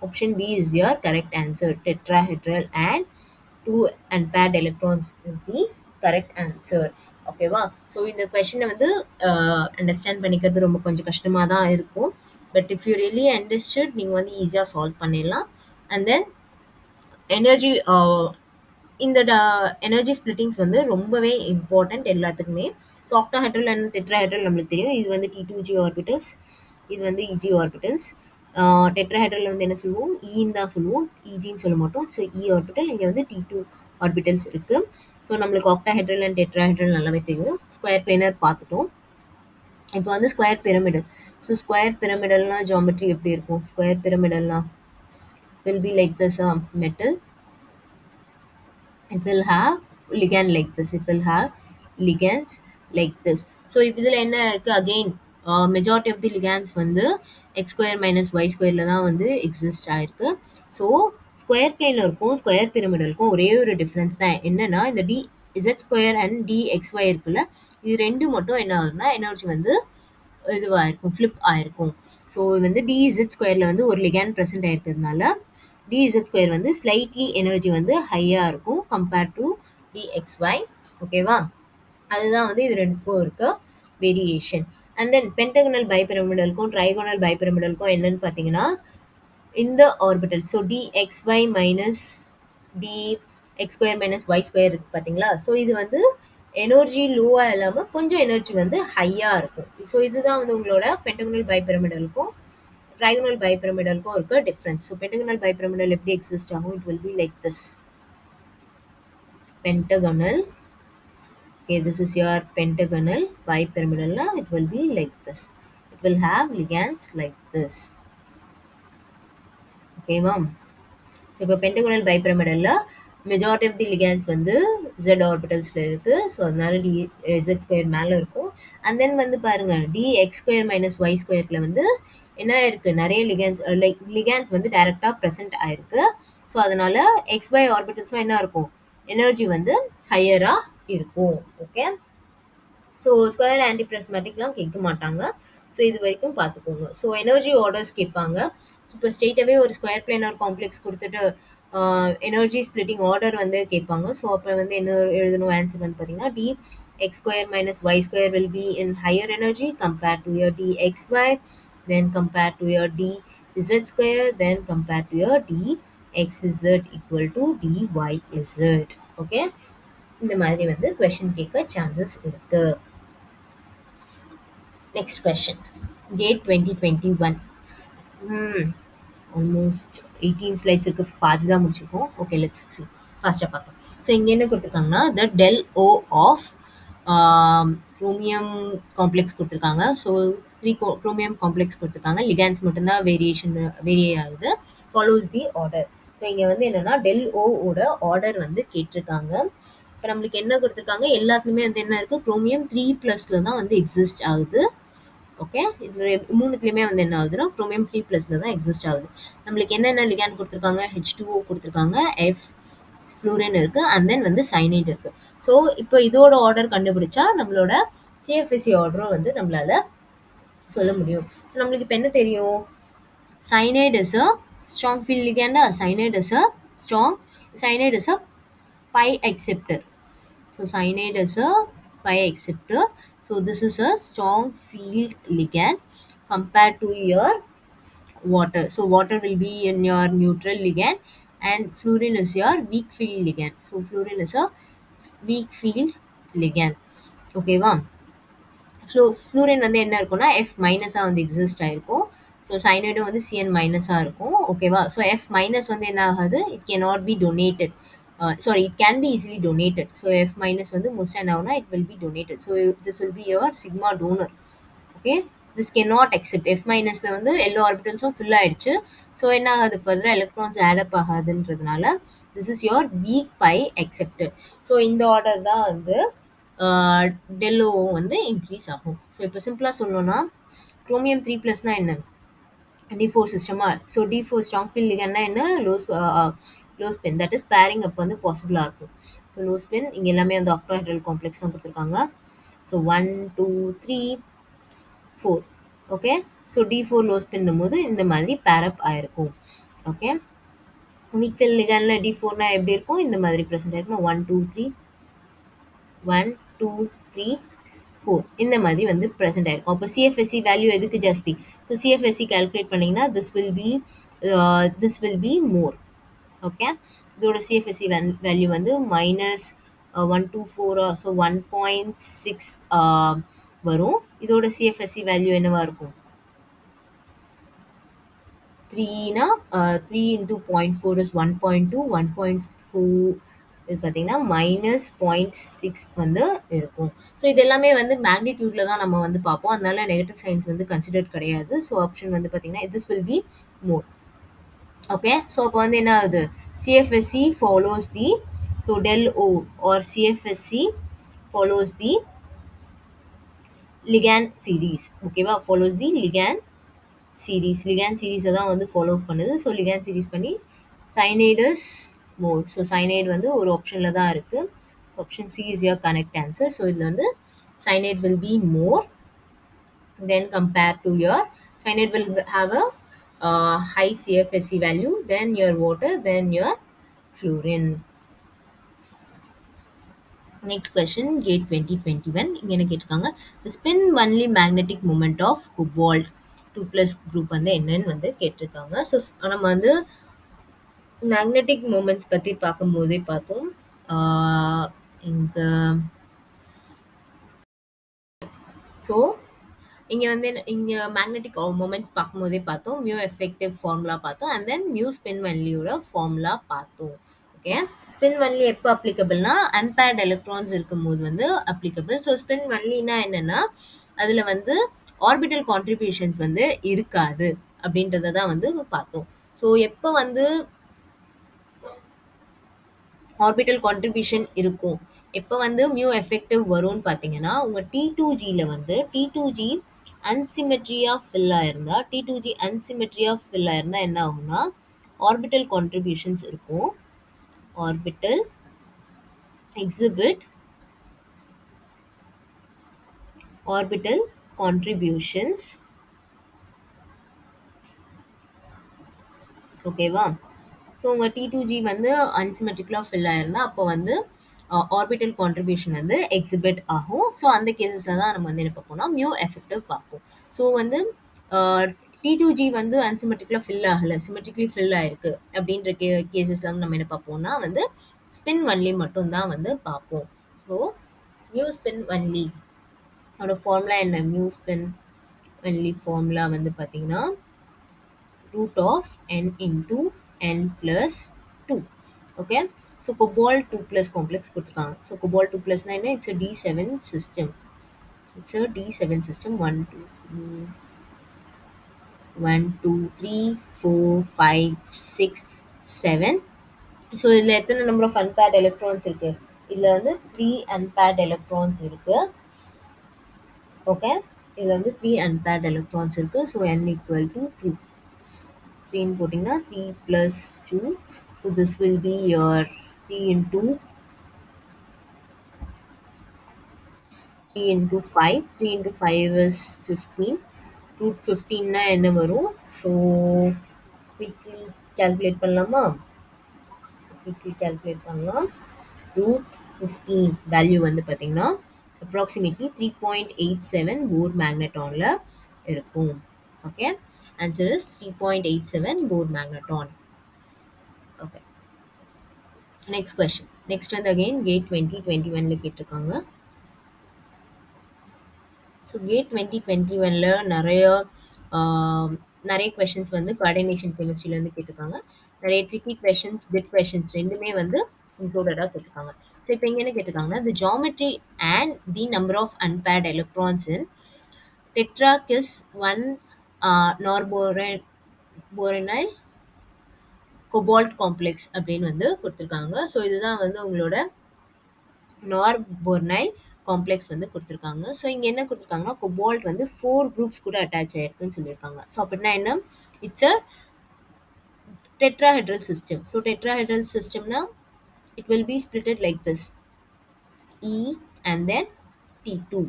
option B is your correct answer. Tetrahedral and 2 unpaired electrons is the correct answer. ஓகேவா, so இந்த கொஷனை வந்து understand பண்ணிக்கிறது ரொம்ப கொஞ்சம் கஷ்டமாக தான் இருக்கும். But if you really understood நீங்கள் வந்து ஈஸியாக சால்வ் பண்ணிடலாம். அண்ட் தென் எனர்ஜி, இந்த எனர்ஜி ஸ்பிளிட்டிங்ஸ் வந்து ரொம்பவே இம்பார்ட்டண்ட் எல்லாத்துக்குமே. ஸோ ஆக்டாஹெட்ரல் அண்ட் டெட்ராஹெட்ரல் நம்மளுக்கு தெரியும், இது வந்து T2G ஆர்பிட்டல்ஸ், இது வந்து EG ஆர்பிட்டல்ஸ். டெட்ராஹெட்ரல் வந்து என்ன சொல்லுவோம், ஈன்னு தான் சொல்லுவோம், EGன்னு சொல்ல மாட்டோம். ஸோ E ஆர்பிட்டல், இங்கே வந்து T2 ஆர்பிட்டல்ஸ் இருக்கு. ஸோ நம்மளுக்கு ஆக்டாஹெட்ரல் அண்ட் டெட்ராஹெட்ரல் நல்லாவே தெரியும். ஸ்கொயர் பிளேனர் பார்த்துட்டோம். இப்போ வந்து ஸ்கொயர் பிரமிடல். ஸோ ஸ்கொயர் பிரமிடல்னால் ஜாமெட்ரி எப்படி இருக்கும், ஸ்கொயர் பிரமிடல்னால் will be like this metal. It will have ligand like this. It will have ligands like this. So இதில் என்ன இருக்குது, again majority of the ligands வந்து x square minus y squareல தான் வந்து எக்ஸிஸ்ட் ஆயிருக்கு. ஸோ ஸ்கொயர் பிளேனருக்கும் ஸ்கொயர் பிரமிடலுக்கும் ஒரே ஒரு difference தான் என்னன்னா, இந்த dz ஸ்கொயர் அண்ட் dxy இருக்குல்ல, இது ரெண்டு மட்டும் என்ன ஆகுதுன்னா எனர்ஜி வந்து இதுவாக இருக்கும், ஃப்ளிப் ஆயிருக்கும். ஸோ வந்து dz ஸ்கொயரில் வந்து ஒரு லிகேண்ட் ப்ரெசென்ட் ஆயிருக்கிறதுனால dz ஸ்கொயர் வந்து ஸ்லைட்லி எனர்ஜி வந்து ஹையாக இருக்கும் கம்பேர் டு dxy. ஓகேவா, அதுதான் வந்து இது ரெண்டுத்துக்கும் இருக்க வேரியேஷன். அண்ட் தென் பென்டகனல் பைபிரமிடலுக்கும் ட்ரைகோனல் பைபிரமிடலுக்கும் என்னன்னு பார்த்தீங்கன்னா, இந்த orbital, so dxy minus dx square minus y square இருக்குது பார்த்தீங்களா. ஸோ இது வந்து எனர்ஜி லோவாக இல்லாமல் கொஞ்சம் எனர்ஜி வந்து ஹையாக இருக்கும். ஸோ இதுதான் வந்து உங்களோட பென்டகனல் பைபிரமிடலுக்கும் ட்ரைகோனல் பைபிரமிடலுக்கும் இருக்க டிஃப்ரென்ஸ். ஸோ பென்டகனல் பைபிரமிடல் எப்படி எக்ஸிஸ்ட் ஆகும், it will be like this pentagonal. Okay, this is your pentagonal bipyramidal. It will be like this. It will have ligands like this. Okay, ma'am. So இப்போ pentagonal bipyramidal majority of the ligands வந்து z ஆர்பிட்டல்ஸில் இருக்குது. So அதனால z square மேலே இருக்கும். And தென் வந்து பாருங்கள், dx square minus y ஸ்கொயரில் வந்து என்ன இருக்குது, நிறைய லிகேண்ட்ஸ் வந்து டைரெக்டாக ப்ரெசென்ட் ஆயிருக்கு. ஸோ அதனால xy ஆர்பிட்டல்ஸும் என்ன இருக்கும், எனர்ஜி வந்து ஹையராக இருக்கும். ஓகே, ஸோ ஸ்கொயர் ஆன்டிப்ரிஸ்மேட்டிக்லாம் கேட்க மாட்டாங்க. ஸோ இது வரைக்கும் பார்த்துக்கோங்க. ஸோ எனர்ஜி ஆர்டர்ஸ் கேட்பாங்க. ஸோ இப்போ ஸ்ட்ரெயிட்டாகவே ஒரு ஸ்கொயர் பிளேனர் காம்ப்ளெக்ஸ் கொடுத்துட்டு எனர்ஜி ஸ்பிளிட்டிங் ஆர்டர் வந்து கேட்பாங்க. ஸோ அப்போ வந்து என்ன எழுதணும், ஆன்சர் வந்து பார்த்தீங்கன்னா dx square minus y square will be in higher energy compare to your dxy, then compare to your dz square, then compare to your dxz equal to dyz. Okay, இந்த மாதிரி வந்து question கேட்க chances இருக்கு. Next question, GATE 2021. Almost 18 slides இருக்குது, பாதி தான் முடிச்சிருக்கோம். Okay, let's see, ஃபாஸ்ட்டாக பார்க்கலாம். ஸோ இங்கே என்ன கொடுத்துருக்காங்கன்னா, the del O of chromium complex கொடுத்துருக்காங்க. ஸோ 3 குரோமியம் காம்ப்ளெக்ஸ் கொடுத்துருக்காங்க. லிகான்ஸ் மட்டும்தான் வேரி ஆகுது. Follows the order. ஸோ இங்கே வந்து என்னென்னா del O ஓட ஆர்டர் வந்து கேட்டிருக்காங்க. இப்போ நம்மளுக்கு என்ன கொடுத்துருக்காங்க, எல்லாத்துலேயுமே வந்து என்ன இருக்குது, குரோமியம் 3+ தான் வந்து எக்ஸிஸ்ட் ஆகுது. ஓகே, இது மூணுத்துலேயுமே வந்து என்ன ஆகுதுன்னா குரோமியம் 3+ தான் எக்ஸிஸ்ட் ஆகுது. நம்மளுக்கு என்னென்ன லிகாண்ட் கொடுத்துருக்காங்க, H2O கொடுத்துருக்காங்க, F ஃப்ளூரின் இருக்குது, அண்ட் தென் வந்து சைனைட் இருக்குது. ஸோ இப்போ இதோட ஆர்டர் கண்டுபிடிச்சா நம்மளோட CFSE ஆர்டரும் வந்து நம்மளால் சொல்ல முடியும். ஸோ நம்மளுக்கு இப்போ என்ன தெரியும், cyanide is a strong field ligand. Cyanide is a pi acceptor. So cyanide is a pi acceptor. So this is a strong field ligand compared to your water. So water will be in your neutral ligand and fluorine is your weak field ligand. So fluorine is a weak field ligand. ஓகேவா? Fluorine வந்து என்ன இருக்கும்னா F மைனஸாக வந்து exist ஆயிருக்கும். So சைனைடும் வந்து CN மைனஸாக இருக்கும். ஓகேவா? ஸோ எஃப் மைனஸ் வந்து என்ன ஆகாது, it can not be donated. Sorry, it can be easily donated. So F minus வந்து மோஸ்ட்டாக என்ன ஆகும்னா it will be donated. So this will be your sigma donor. Okay, this can not accept. F மைனஸில் வந்து எல்லா ஆர்பிட்டல்ஸும் fill ஆயிடுச்சு. So என்ன ஆகாது, ஃபர்தராக எலக்ட்ரான்ஸ் ஆடப் ஆகாதுன்றதுனால this is your weak pi accepted. So இந்த ஆர்டர் தான் வந்து டெல்லோ வந்து இன்க்ரீஸ் ஆகும். ஸோ இப்போ சிம்பிளாக சொல்லணும்னா குரோமியம் 3+னா என்ன, D4 சிஸ்டமா. ஸோ D4 ஸ்ட்ராங் ஃபீல்ட் லிகண்ட்னா என்ன, low spin, that is pairing up வந்து பாசிபிளாக இருக்கும். ஸோ லோ ஸ்பின் இங்கே எல்லாமே வந்து ஆக்டோஹெட்ரல் காம்ப்ளெக்ஸ் தான் கொடுத்துருக்காங்க. So 1 2 3 4. Okay, so D4 low ஸ்பின்னும் போது இந்த மாதிரி பேரப் ஆயிருக்கும். ஓகே, வீக் ஃபீல்ட் லிகண்ட்ல D4னா எப்படி இருக்கும், இந்த மாதிரி ப்ரெசென்ட் ஆயிருக்கும். 1 2 3 1 2 3 4 இந்த மாதிரி வந்து ப்ரெசென்ட் ஆயிருக்கும். அப்போ சிஎஃப்எஸ்சி வேல்யூ எதுக்கு ஜாஸ்தி? ஸோ சிஎஃப்எஸ்சி கால்குலேட் பண்ணிங்கன்னா this will be more. Okay, இதோட சிஎஃப்எஸ்சி வேல்யூ வந்து -124, ஸோ 1.6 வரும். இதோட சிஎஃப்எஸ்சி வேல்யூ என்னவா இருக்கும்? 3னா 3 into 0.4 is 1.2, 1.4 இது பார்த்தீங்கன்னா -0.6 வந்து இருக்கும். ஸோ இது எல்லாமே வந்து மேக்னிடியூட்ல தான் நம்ம வந்து பார்ப்போம். அதனால நெகட்டிவ் சைன்ஸ் வந்து கன்சிடர்ட் கிடையாது. ஸோ ஆப்ஷன் வந்து பார்த்தீங்கன்னா this will be more. Okay, so அப்போ வந்து என்ன ஆகுது, CFSE follows the, so del O or CFSE follows the ligand series. ஓகேவா, ஃபாலோஸ் தி ligand சீரீஸை தான் வந்து ஃபாலோ பண்ணுது. ஸோ ligand சீரீஸ் பண்ணி சைனைடஸ் மோர். ஸோ சைனைடு வந்து ஒரு ஆப்ஷனில் தான் இருக்குது. So option C is your correct answer. So இதில் வந்து cyanide will be more than compared to your cyanide will have a high CFSC value than your water, than your fluorine. Next question, gate 2021. இங்க என்ன கேட்டிருக்காங்க, the spin only magnetic moment of cobalt 2+ group வந்து என்னன்னு வந்து கேட்டிருக்காங்க. So நம்ம வந்து magnetic moments பற்றி பார்க்கும்போதே பார்த்தோம். இங்க ஸோ இங்கே வந்து இங்கே மேக்னெட்டிக் மூமெண்ட்ஸ் பார்க்கும்போதே பார்த்தோம், மியூ எஃபெக்டிவ் ஃபார்முலா பார்த்தோம், அண்ட் தென் மியூ ஸ்பின் வன்லியோட ஃபார்முலா பார்த்தோம். ஓகே, ஸ்பின் வன்லி எப்போ அப்ளிகபிள்னா அன்பேர்ட் எலக்ட்ரான்ஸ் இருக்கும்போது வந்து அப்ளிகபிள். ஸோ ஸ்பின் வன்லினா என்னன்னா அதில் வந்து ஆர்பிட்டல் கான்ட்ரிபியூஷன்ஸ் வந்து இருக்காது அப்படின்றத தான் வந்து பார்த்தோம். ஸோ எப்போ வந்து ஆர்பிட்டல் கான்ட்ரிபியூஷன் இருக்கும், எப்போ வந்து மியூ எஃபெக்டிவ் வரும்னு பார்த்தீங்கன்னா, உங்கள் T2Gயில் வந்து T2G அன்சிமெட்ரியாக ஃபில் ஆயிருந்தா, T2G அன்சிமெட்ரியாக ஃபில் ஆயிருந்தா என்ன ஆகும்னா ஆர்பிட்டல் கான்ட்ரிபியூஷன்ஸ் இருக்கும். Orbital exhibit orbital contributions. ஓகேவா, ஸோ உங்கள் T2G வந்து அன்சிமெட்ரிக்கலாக ஃபில் ஆயிருந்தா அப்போ வந்து ஆர்பிட்டல் கான்ட்ரிபியூஷன் வந்து எக்ஸிபிட் ஆகும். ஸோ அந்த கேசஸில் தான் நம்ம வந்து என்ன பார்ப்போம்னா மியூ எஃபெக்டிவ் பார்ப்போம். ஸோ வந்து T2G வந்து அன்சிமெட்ரிக்கலாக ஃபில் ஆகலை, சிமெட்ரிக்கலி ஃபில் ஆயிருக்கு அப்படின்ற கேசஸில் நம்ம என்ன பார்ப்போம்னா வந்து ஸ்பின் ஒன்லி மட்டும்தான் வந்து பார்ப்போம். ஸோ மியூ ஸ்பின் ஒன்லி அதோட ஃபார்முலா என்ன, மியூ ஸ்பின் ஒன்லி ஃபார்முலா வந்து பார்த்தீங்கன்னா root of n into n plus 2. Okay, so cobalt 2+ complex கொடுத்துருக்காங்க. So cobalt 2+ னா என்ன, it's a D7 system. It's a D7 system. 1 2 3 4 5 6 7. So இதில் எத்தனை நம்பர் ஆஃப் அன்பேர்ட் எலக்ட்ரான்ஸ் இருக்குது, இதில் வந்து 3 அன்பேர்ட் எலக்ட்ரான்ஸ் இருக்குது. ஓகே, இதில் வந்து 3 அன்பேர்ட் எலக்ட்ரான்ஸ் இருக்குது. ஸோ n equal to 3 போட்டிங்கன்னா 3 plus 2. So this will be your 3 into 5. 3 into 5 is 15. Root 15 னா என்ன வரும்? ஸோ குவிக்லி கால்குலேட் பண்ணலாமா? குவிக்லி கால்குலேட் பண்ணலாம். ரூட் 15 வேல்யூ வந்து பார்த்தீங்கன்னா அப்ராக்சிமேட்லி 3.87 போர் மேக்னெட்டானில் இருக்கும். Okay, Answer is 3.87 Bohr magneton. Okay. Next question. Next வந்து again gate 2021ல கேட்டிருக்காங்க. ஸோ கேட் 2021ல நிறைய கொஷின்ஸ் வந்து கோஆர்டினேஷன் கெமிஸ்ட்ரியிலேருந்து கேட்டிருக்காங்க. நிறைய ட்ரிக்கி கொஷின்ஸ், பிட் கொஷின்ஸ் ரெண்டுமே வந்து இன்க்ளூடடாக கேட்டிருக்காங்க. ஸோ இப்போ இங்கே என்ன கேட்டிருக்காங்கன்னா, the geometry and the number of unpaired electrons in tetrakis one norbornyl cobalt complex அப்படின்னு வந்து கொடுத்துருக்காங்க. ஸோ இதுதான் வந்து உங்களோட நார்போர்னைல் காம்ப்ளெக்ஸ் வந்து கொடுத்துருக்காங்க. ஸோ இங்கே என்ன கொடுத்துருக்காங்கன்னா, கோபால்ட் வந்து 4 குரூப்ஸ் கூட அட்டாச் ஆயிருக்குன்னு சொல்லியிருக்காங்க. ஸோ அப்படின்னா என்ன? It's a tetrahedral system. So tetrahedral சிஸ்டம்னா it will be splitted like this E and then T2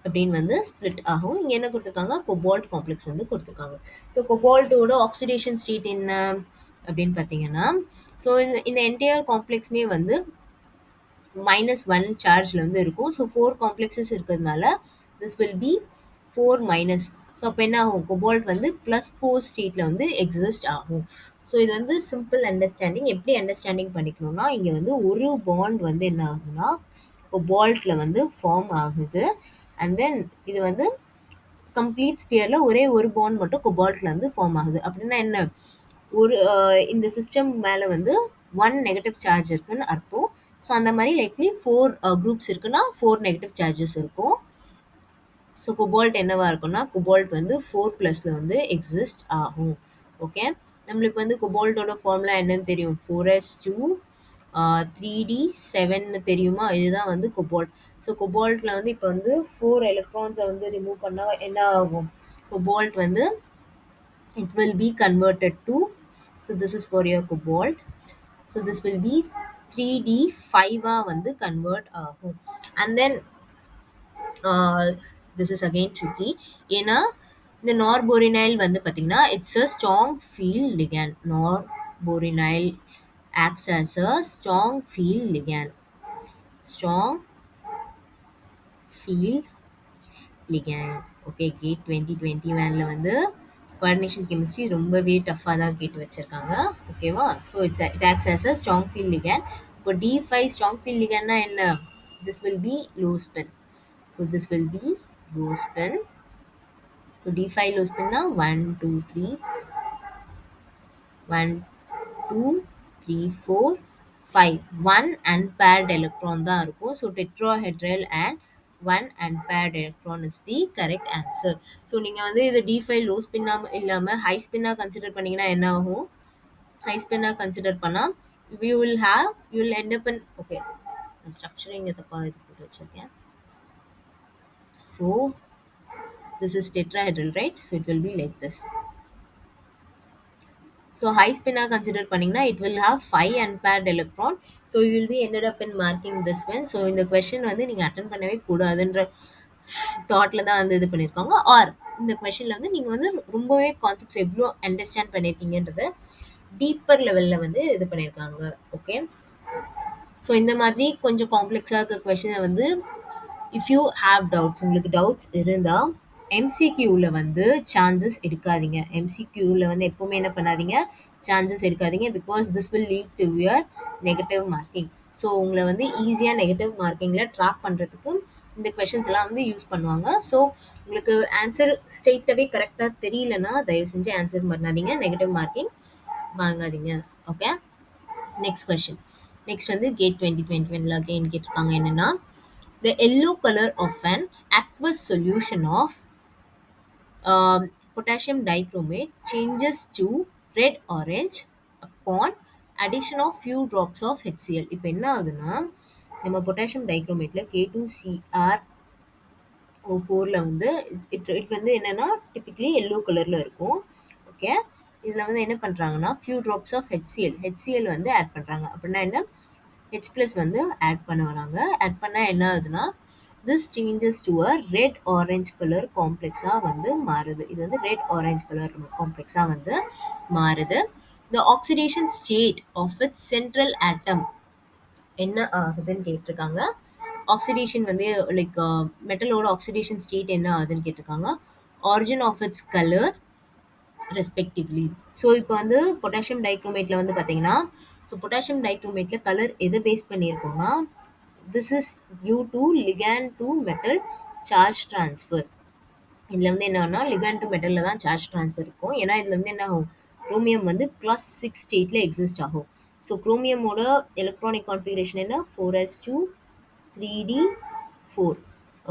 அப்படின்னு வந்து ஸ்பிளிட் ஆகும். இங்கே என்ன கொடுத்துருக்காங்க? கோபால்ட் காம்ப்ளெக்ஸ் வந்து கொடுத்துருக்காங்க. ஸோ கோபால்ட்டோட ஆக்சிடேஷன் ஸ்டேட் என்ன அப்படின்னு பார்த்தீங்கன்னா, ஸோ இந்த என்டையர் காம்ப்ளெக்ஸ்மே வந்து -1 சார்ஜில் வந்து இருக்கும். ஸோ 4 காம்ப்ளெக்ஸஸ் இருக்கிறதுனால this will B 4 minus. So அப்போ என்ன ஆகும்? கோபால்ட் வந்து +4 ஸ்டேட்டில் வந்து எக்ஸிஸ்ட் ஆகும். ஸோ இது வந்து சிம்பிள் அண்டர்ஸ்டாண்டிங். எப்படி அண்டர்ஸ்டாண்டிங் பண்ணிக்கணும்னா, இங்கே வந்து ஒரு பாண்ட் வந்து என்ன ஆகுதுன்னா கோபால்ட்டில் வந்து ஃபார்ம் ஆகுது. அண்ட் தென் இது வந்து கம்ப்ளீட் ஸ்பியரில் ஒரே ஒரு பாண்ட் மட்டும் கோபால்ட்டில் வந்து ஃபார்ம் ஆகுது. அப்படின்னா என்ன? இந்த சிஸ்டம் மேலே வந்து 1 நெகட்டிவ் சார்ஜ் இருக்குன்னு அர்த்தம். ஸோ அந்த மாதிரி லைக்லி 4 குரூப்ஸ் இருக்குன்னா 4 நெகட்டிவ் சார்ஜஸ் இருக்கும். ஸோ கோபால்ட் என்னவா இருக்கும்னா, கோபால்ட் வந்து 4+ வந்து எக்ஸிஸ்ட் ஆகும். ஓகே, நம்மளுக்கு வந்து கோபால்ட்டோட ஃபார்முலா என்னன்னு தெரியும்? 4s2 3d7 தெரியுமா? இதுதான் வந்து கோபால்ட். ஸோ கோபால்ட்டில் வந்து இப்போ வந்து 4 எலக்ட்ரான்ஸை வந்து ரிமூவ் பண்ணால் என்ன ஆகும்? கோபால்ட் வந்து it will be converted to, so this is for your cobalt, so this will be 3d5 வந்து convert ஆகும். And then this is again tricky. ஏன்னா இந்த நார்போரினைல் வந்து பார்த்தீங்கன்னா it's a strong field ligand. Norbornyl acts as a strong field ligand. Strong field ligand. Okay, GATE 2021ல வந்து coordination chemistry ரொம்பவே டஃப்பாக தான் கேட்டு வச்சுருக்காங்க. ஓகேவா? So it acts as a strong field ligand. இப்போ D5 ஸ்ட்ராங் ஃபீல்ட் லிகேண்ட்னா என்ன? This will be low spin. So this will be low spin. So D5 low ஸ்பின்னா 1 2 3 1 2 3 4 5 1 unpaired electron தான் இருக்கும். So tetrahedral and 1 unpaired electron is the correct answer. So நீங்கள் வந்து இது D5 low ஸ்பின்னாக இல்லாமல் high ஸ்பின்னாக consider பண்ணிங்கன்னா என்ன ஆகும்? ஹை ஸ்பின்னாக கன்சிடர் பண்ணால் you will end up in, okay, structuring தப்பாக இது போட்டு வச்சுருக்கேன். So this is tetrahedral, right? So it will be like this. So high spin consider பண்ணிங்கன்னா it will have 5 unpaired electron. So you will be ended up in marking this one. So இந்த question வந்து நீங்கள் attend பண்ணவே கூடாதுன்ற தாட்டில் தான் வந்து இது பண்ணியிருக்காங்க. R இந்த கொஷனில் வந்து நீங்கள் வந்து ரொம்பவே கான்செப்ட்ஸ் எவ்வளோ அண்டர்ஸ்டாண்ட் பண்ணியிருக்கீங்கன்றத டீப்பர் லெவலில் வந்து இது பண்ணியிருக்காங்க. ஓகே, ஸோ இந்த மாதிரி கொஞ்சம் காம்ப்ளெக்ஸாக இருக்க கொஷனை வந்து இஃப் யூ ஹாவ் டவுட்ஸ், உங்களுக்கு டவுட்ஸ் இருந்தால் எம்சிக்யூவில் வந்து சான்சஸ் எடுக்காதீங்க. எம்சிக்யூவில் வந்து எப்போவுமே என்ன பண்ணாதீங்க? சான்சஸ் எடுக்காதீங்க. Because this will lead to your negative marking. So உங்களை வந்து ஈஸியாக நெகட்டிவ் மார்க்கிங்கில் ட்ராக் பண்ணுறதுக்கு இந்த கொஷின்ஸ் எல்லாம் வந்து யூஸ் பண்ணுவாங்க. ஸோ உங்களுக்கு ஆன்சர் ஸ்ட்ரெயிட்டாகவே கரெக்டாக தெரியலன்னா தயவு செஞ்சு ஆன்சர் பண்ணாதீங்க, நெகட்டிவ் மார்க்கிங் வாங்காதீங்க. Okay, next question. நெக்ஸ்ட் வந்து கேட் 2021ல அகைன் கேட்டிருக்காங்க. என்னென்னா, the yellow color of an aqueous solution of potassium dichromate changes to red orange upon addition of few drops of HCl. இப்போ என்ன ஆகுதுன்னா, நம்ம பொட்டாசியம் டைக்ரோமேட்டில் K2Cr O4ல வந்து it வந்து என்னென்னா டிப்பிக்கலி எல்லோ கலரில் இருக்கும். ஓகே, இதில் வந்து என்ன பண்ணுறாங்கன்னா ஃபியூ ட்ராப்ஸ் ஆஃப் HCl வந்து ஆட் பண்ணுறாங்க. அப்படின்னா என்ன? H+ வந்து ஆட் பண்ண வராங்க. ஆட் பண்ணால் என்ன ஆகுதுன்னா this changes to a red orange color காம்ப்ளெக்ஸாக வந்து மாறுது. இது வந்து ரெட் ஆரஞ்ச் கலர் காம்ப்ளெக்ஸாக வந்து மாறுது. the oxidation state of its central atom என்ன ஆகுதுன்னு கேட்டிருக்காங்க. ஆக்சிடேஷன் வந்து லைக் மெட்டலோட ஆக்சிடேஷன் ஸ்டேட் என்ன ஆகுதுன்னு கேட்டிருக்காங்க. Origin of its colour, respectively. So இப்போ வந்து பொட்டாசியம் டைக்ரோமேட்டில் வந்து பார்த்தீங்கன்னா, ஸோ பொட்டாசியம் டைக்ரோமேட்டில் கலர் எதை பேஸ் பண்ணியிருக்கோம்னா, this is due to ligand to metal charge transfer. இதில் வந்து என்னன்னா லிகேண்ட் டு மெட்டலில் தான் சார்ஜ் ட்ரான்ஸ்ஃபர் இருக்கும். ஏன்னா இதில் வந்து என்ன ஆகும், குரோமியம் வந்து +6 ஸ்டேட்டில் எக்ஸிஸ்ட் ஆகும். ஸோ குரோமியமோட எலக்ட்ரானிக் கான்ஃபிகரேஷன் என்ன, 4s2 3d4.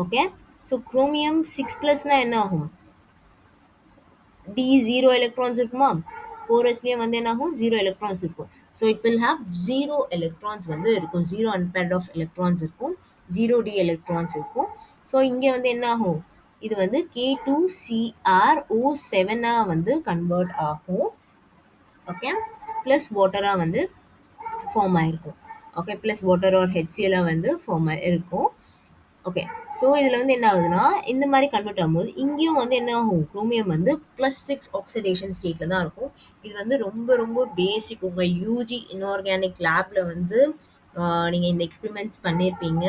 Okay. So chromium 6+னா என்ன ஆகும், டி 0 எலக்ட்ரான்ஸ் இருக்குமா, 4sலேயே வந்து என்ன ஆகும், 0 எலக்ட்ரான்ஸ் இருக்கும். So it will have 0 electrons வந்து இருக்கும், 0 அன்பேர்ட் ஆஃப் எலக்ட்ரான்ஸ் இருக்கும், 0 டி எலக்ட்ரான்ஸ் இருக்கும். ஸோ இங்கே வந்து என்ன ஆகும், இது வந்து K2CrO7 வந்து கன்வெர்ட் ஆகும். ஓகே. ப்ளஸ் வாட்டராக வந்து ஃபார்ம் ஆகிருக்கும். ஓகே. ப்ளஸ் வாட்டர் ஆர் ஹெச்சிஎலாக வந்து ஃபார்ம் ஆகிருக்கும். ஓகே. ஸோ இதில் வந்து என்ன ஆகுதுன்னா, இந்த மாதிரி கன்வெர்ட் ஆகும்போது இங்கேயும் வந்து என்ன ஆகும், குரோமியம் வந்து +6 ஆக்சிடேஷன் ஸ்டேட்டில் தான் இருக்கும். இது வந்து ரொம்ப ரொம்ப பேசிக். உங்கள் யூஜி இன்ஆர்கானிக் லேபில் வந்து நீங்கள் இந்த எக்ஸ்பெரிமெண்ட்ஸ் பண்ணியிருப்பீங்க.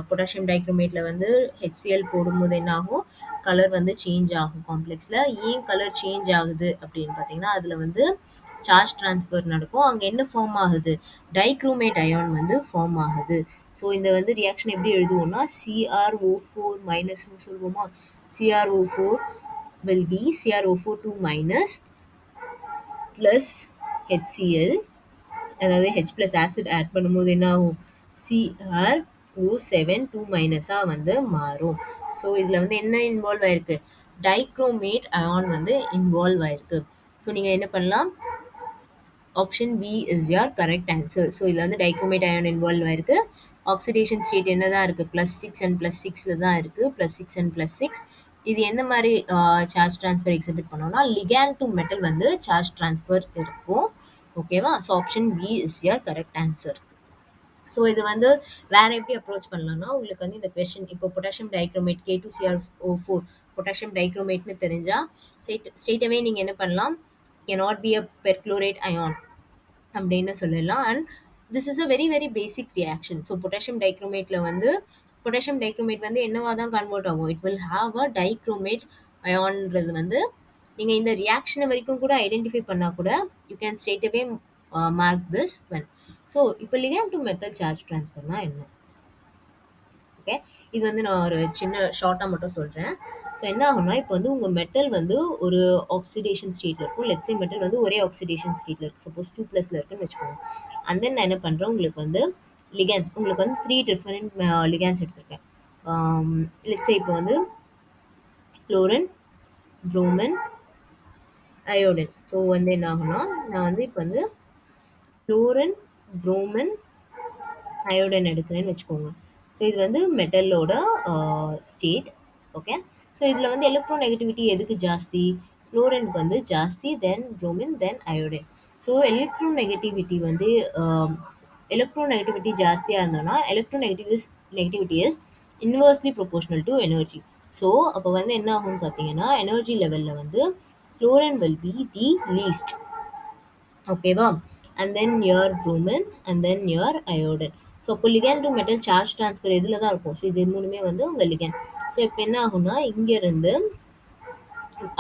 பொட்டாசியம் டைக்ரோமேட்டில் வந்து ஹெச்சிஎல் போடும்போது என்ன ஆகும், கலர் வந்து சேஞ்ச் ஆகும் காம்ப்ளெக்ஸில். ஏன் கலர் சேஞ்ச் ஆகுது அப்படின்னு பார்த்தீங்கன்னா, அதில் வந்து சார்ஜ் ட்ரான்ஸ்ஃபர் நடக்கும். அங்கே என்ன ஃபார்ம் ஆகுது, டைக்ரோமேட் அயான் வந்து ஃபார்ம் ஆகுது. ஸோ இந்த வந்து ரியாக்ஷன் எப்படி எழுதுவோம்னா, CrO4- சொல்லுவோமா, CrO4 will be CrO4 2- plus HCl, அதாவது H ப்ளஸ் ஆசிட் ஆட் பண்ணும்போது என்ன ஆகும், CrO7 2- வந்து மாறும். ஸோ இதில் வந்து என்ன இன்வால்வ் ஆயிருக்கு, டைக்ரோமேட் அயான் வந்து இன்வால்வ் ஆயிருக்கு. ஸோ நீங்கள் என்ன பண்ணலாம், option B is your correct answer. So இதில் வந்து டைக்ரோமேட் அயான் இன்வால்வ் ஆயிருக்கு. ஆக்சிடேஷன் ஸ்டேட் என்ன தான் இருக்குது, +6 அண்ட் +6 தான் இருக்குது, +6 அண்ட் +6. இது எந்த மாதிரி சார்ஜ் ட்ரான்ஸ்ஃபர் எக்ஸிபிட் பண்ணோம்னா, லிகேண்ட் டு மெட்டல் வந்து சார்ஜ் ட்ரான்ஸ்ஃபர் இருக்கும். ஓகேவா. So option B is your correct answer. So இது வந்து வேற எப்படி அப்ரோச் பண்ணலாம்னா, உங்களுக்கு வந்து இந்த கொஸ்டின் இப்போ பொட்டாசியம் டைக்ரோமேட் K2CrO4 பொட்டாசியம் டைக்ரோமேட்னு தெரிஞ்சா ஸ்ட்ரெயிட்டாகவே நீங்கள் என்ன பண்ணலாம், cannot be a perchlorate ion அப்படின்னு சொல்லலாம். And this is a very very basic reaction. So potassium டைக்ரோமேட்டில் வந்து பொட்டாசியம் டைக்ரோமேட் வந்து என்னவா தான் கன்வெர்ட் ஆகும், it will have a dichromate அயான்றது வந்து நீங்கள் இந்த ரியாக்ஷனை வரைக்கும் கூட ஐடென்டிஃபை பண்ணால் கூட யூ கேன் ஸ்ட்ரெயிட்டாகவே மார்க் திஸ் ஒன். ஸோ இப்போ லிகேண்ட் டு மெட்டல் சார்ஜ் ட்ரான்ஸ்ஃபர்னா என்ன, ஓகே. இது வந்து நான் ஒரு சின்ன ஷார்ட்டாக மட்டும் சொல்கிறேன். ஸோ என்ன ஆகும்னா, இப்போ வந்து உங்கள் மெட்டல் வந்து ஒரு ஆக்சிடேஷன் ஸ்டேட்டில் இருக்கும். லெட்ஸ் சே மெட்டல் வந்து ஒரே ஆக்சிடேஷன் ஸ்டேட்டில் இருக்குது, சப்போஸ் 2+ இருக்குன்னு வச்சுக்கோங்க. அண்ட் தென் நான் என்ன பண்ணுறேன், உங்களுக்கு வந்து லிகேண்ட்ஸ், உங்களுக்கு வந்து 3 டிஃப்ரெண்ட் லிகேண்ட்ஸ் எடுத்திருக்கேன். லெட்ஸ் சே இப்போ வந்து குளோரின், புரோமின், அயோடின். ஸோ வந்து என்ன ஆகும்னா, நான் வந்து இப்போ வந்து குளோரின், புரோமின், அயோடின் எடுக்கிறேன்னு வச்சுக்கோங்க. ஸோ இது வந்து மெட்டலோட ஸ்டேட். ஓகே. ஸோ இதில் வந்து எலக்ட்ரோ நெகட்டிவிட்டி எதுக்கு ஜாஸ்தி, குளோரினுக்கு வந்து ஜாஸ்தி, then bromine, then iodine. So electronegativity ஜாஸ்தியாக இருந்தோன்னா negativity is inversely proportional to energy. So அப்போ வந்து என்ன ஆகும்னு பார்த்தீங்கன்னா, எனர்ஜி லெவலில் வந்து chlorine will be the least. ஓகேவா. And then your bromine and then your iodine. So இப்போ ligand to metal charge transfer இதில் தான் இருக்கும். ஸோ இது மூணுமே வந்து உங்கள் லிகேண்ட். ஸோ இப்போ என்ன ஆகும்னா, இங்கேருந்து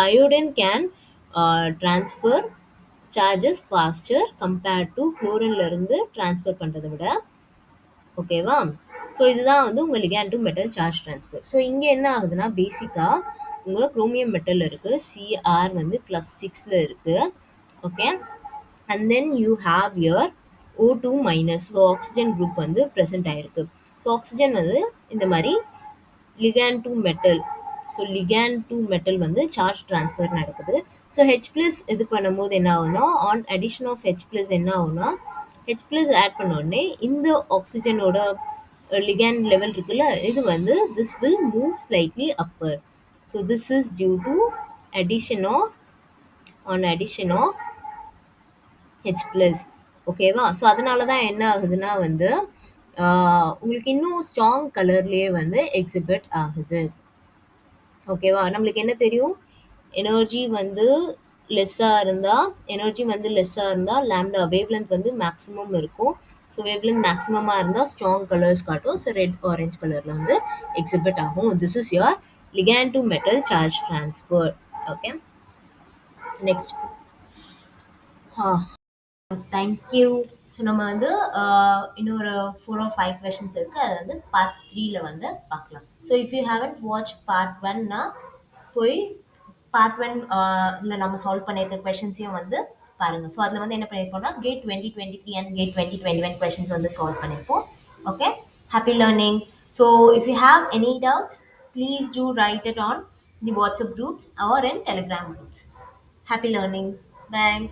iodine can transfer charges faster compared to குளோரின்லேருந்து ட்ரான்ஸ்ஃபர் பண்ணுறதை விட. ஓகேவா. ஸோ இதுதான் வந்து உங்கள் ligand to metal charge transfer. So இங்கே என்ன ஆகுதுன்னா, பேசிக்காக உங்கள் குரோமியம் மெட்டல் இருக்குது, Cr வந்து +6 இருக்குது. Okay. And then you have your O2-. So oxygen group வந்து ப்ரெசென்ட் ஆகிருக்கு. ஸோ ஆக்சிஜன் வந்து இந்த மாதிரி ligand to metal, so ligand to metal வந்து சார்ஜ் ட்ரான்ஸ்ஃபர் நடக்குது. ஸோ H+ இது பண்ணும்போது என்ன ஆகும்னா, ஆன் அடிஷன் ஆஃப் H+ என்ன ஆகும்னா, H+ ஆட் பண்ண உடனே இந்த ஆக்சிஜனோட லிகேண்ட் லெவல் இருக்குல்ல, இது வந்து this will move slightly upper. So this is due to addition of H+. ஓகேவா. ஸோ அதனால தான் என்ன ஆகுதுன்னா வந்து உங்களுக்கு இன்னும் ஸ்ட்ராங் கலர்லேயே வந்து எக்ஸிபிட் ஆகுது. ஓகேவா. நம்மளுக்கு என்ன தெரியும், எனர்ஜி வந்து லெஸ்ஸாக இருந்தால் லேம்டா வேவ்லென்த் வந்து மேக்ஸிமம் இருக்கும். ஸோ வேவ்லென்த் மேக்ஸிமமாக இருந்தால் ஸ்ட்ராங் கலர்ஸ் காட்டும். ஸோ ரெட் ஆரஞ்ச் கலரில் வந்து எக்ஸிபிட் ஆகும். This is your ligand to metal charge transfer. Okay. Next. Thank you. So நம்ம வந்து இன்னொரு 4 or 5 கொஷின்ஸ் இருக்குது, அதை வந்து பார்ட் த்ரீல வந்து பார்க்கலாம். So if you haven't watch part ஒன்னா போய் பார்ட் ஒன் இல்லை நம்ம சால்வ் பண்ணியிருக்க கொஷின்ஸையும் வந்து பாருங்கள். ஸோ அதில் வந்து என்ன பண்ணியிருக்கோம்னா கேட் 2023 அண்ட் கேட் 2021 கொஷின்ஸ் வந்து சால்வ் பண்ணியிருப்போம். Okay, happy learning. So if you have any doubts, please do right it on the WhatsApp groups or in Telegram groups. Happy learning. Bye.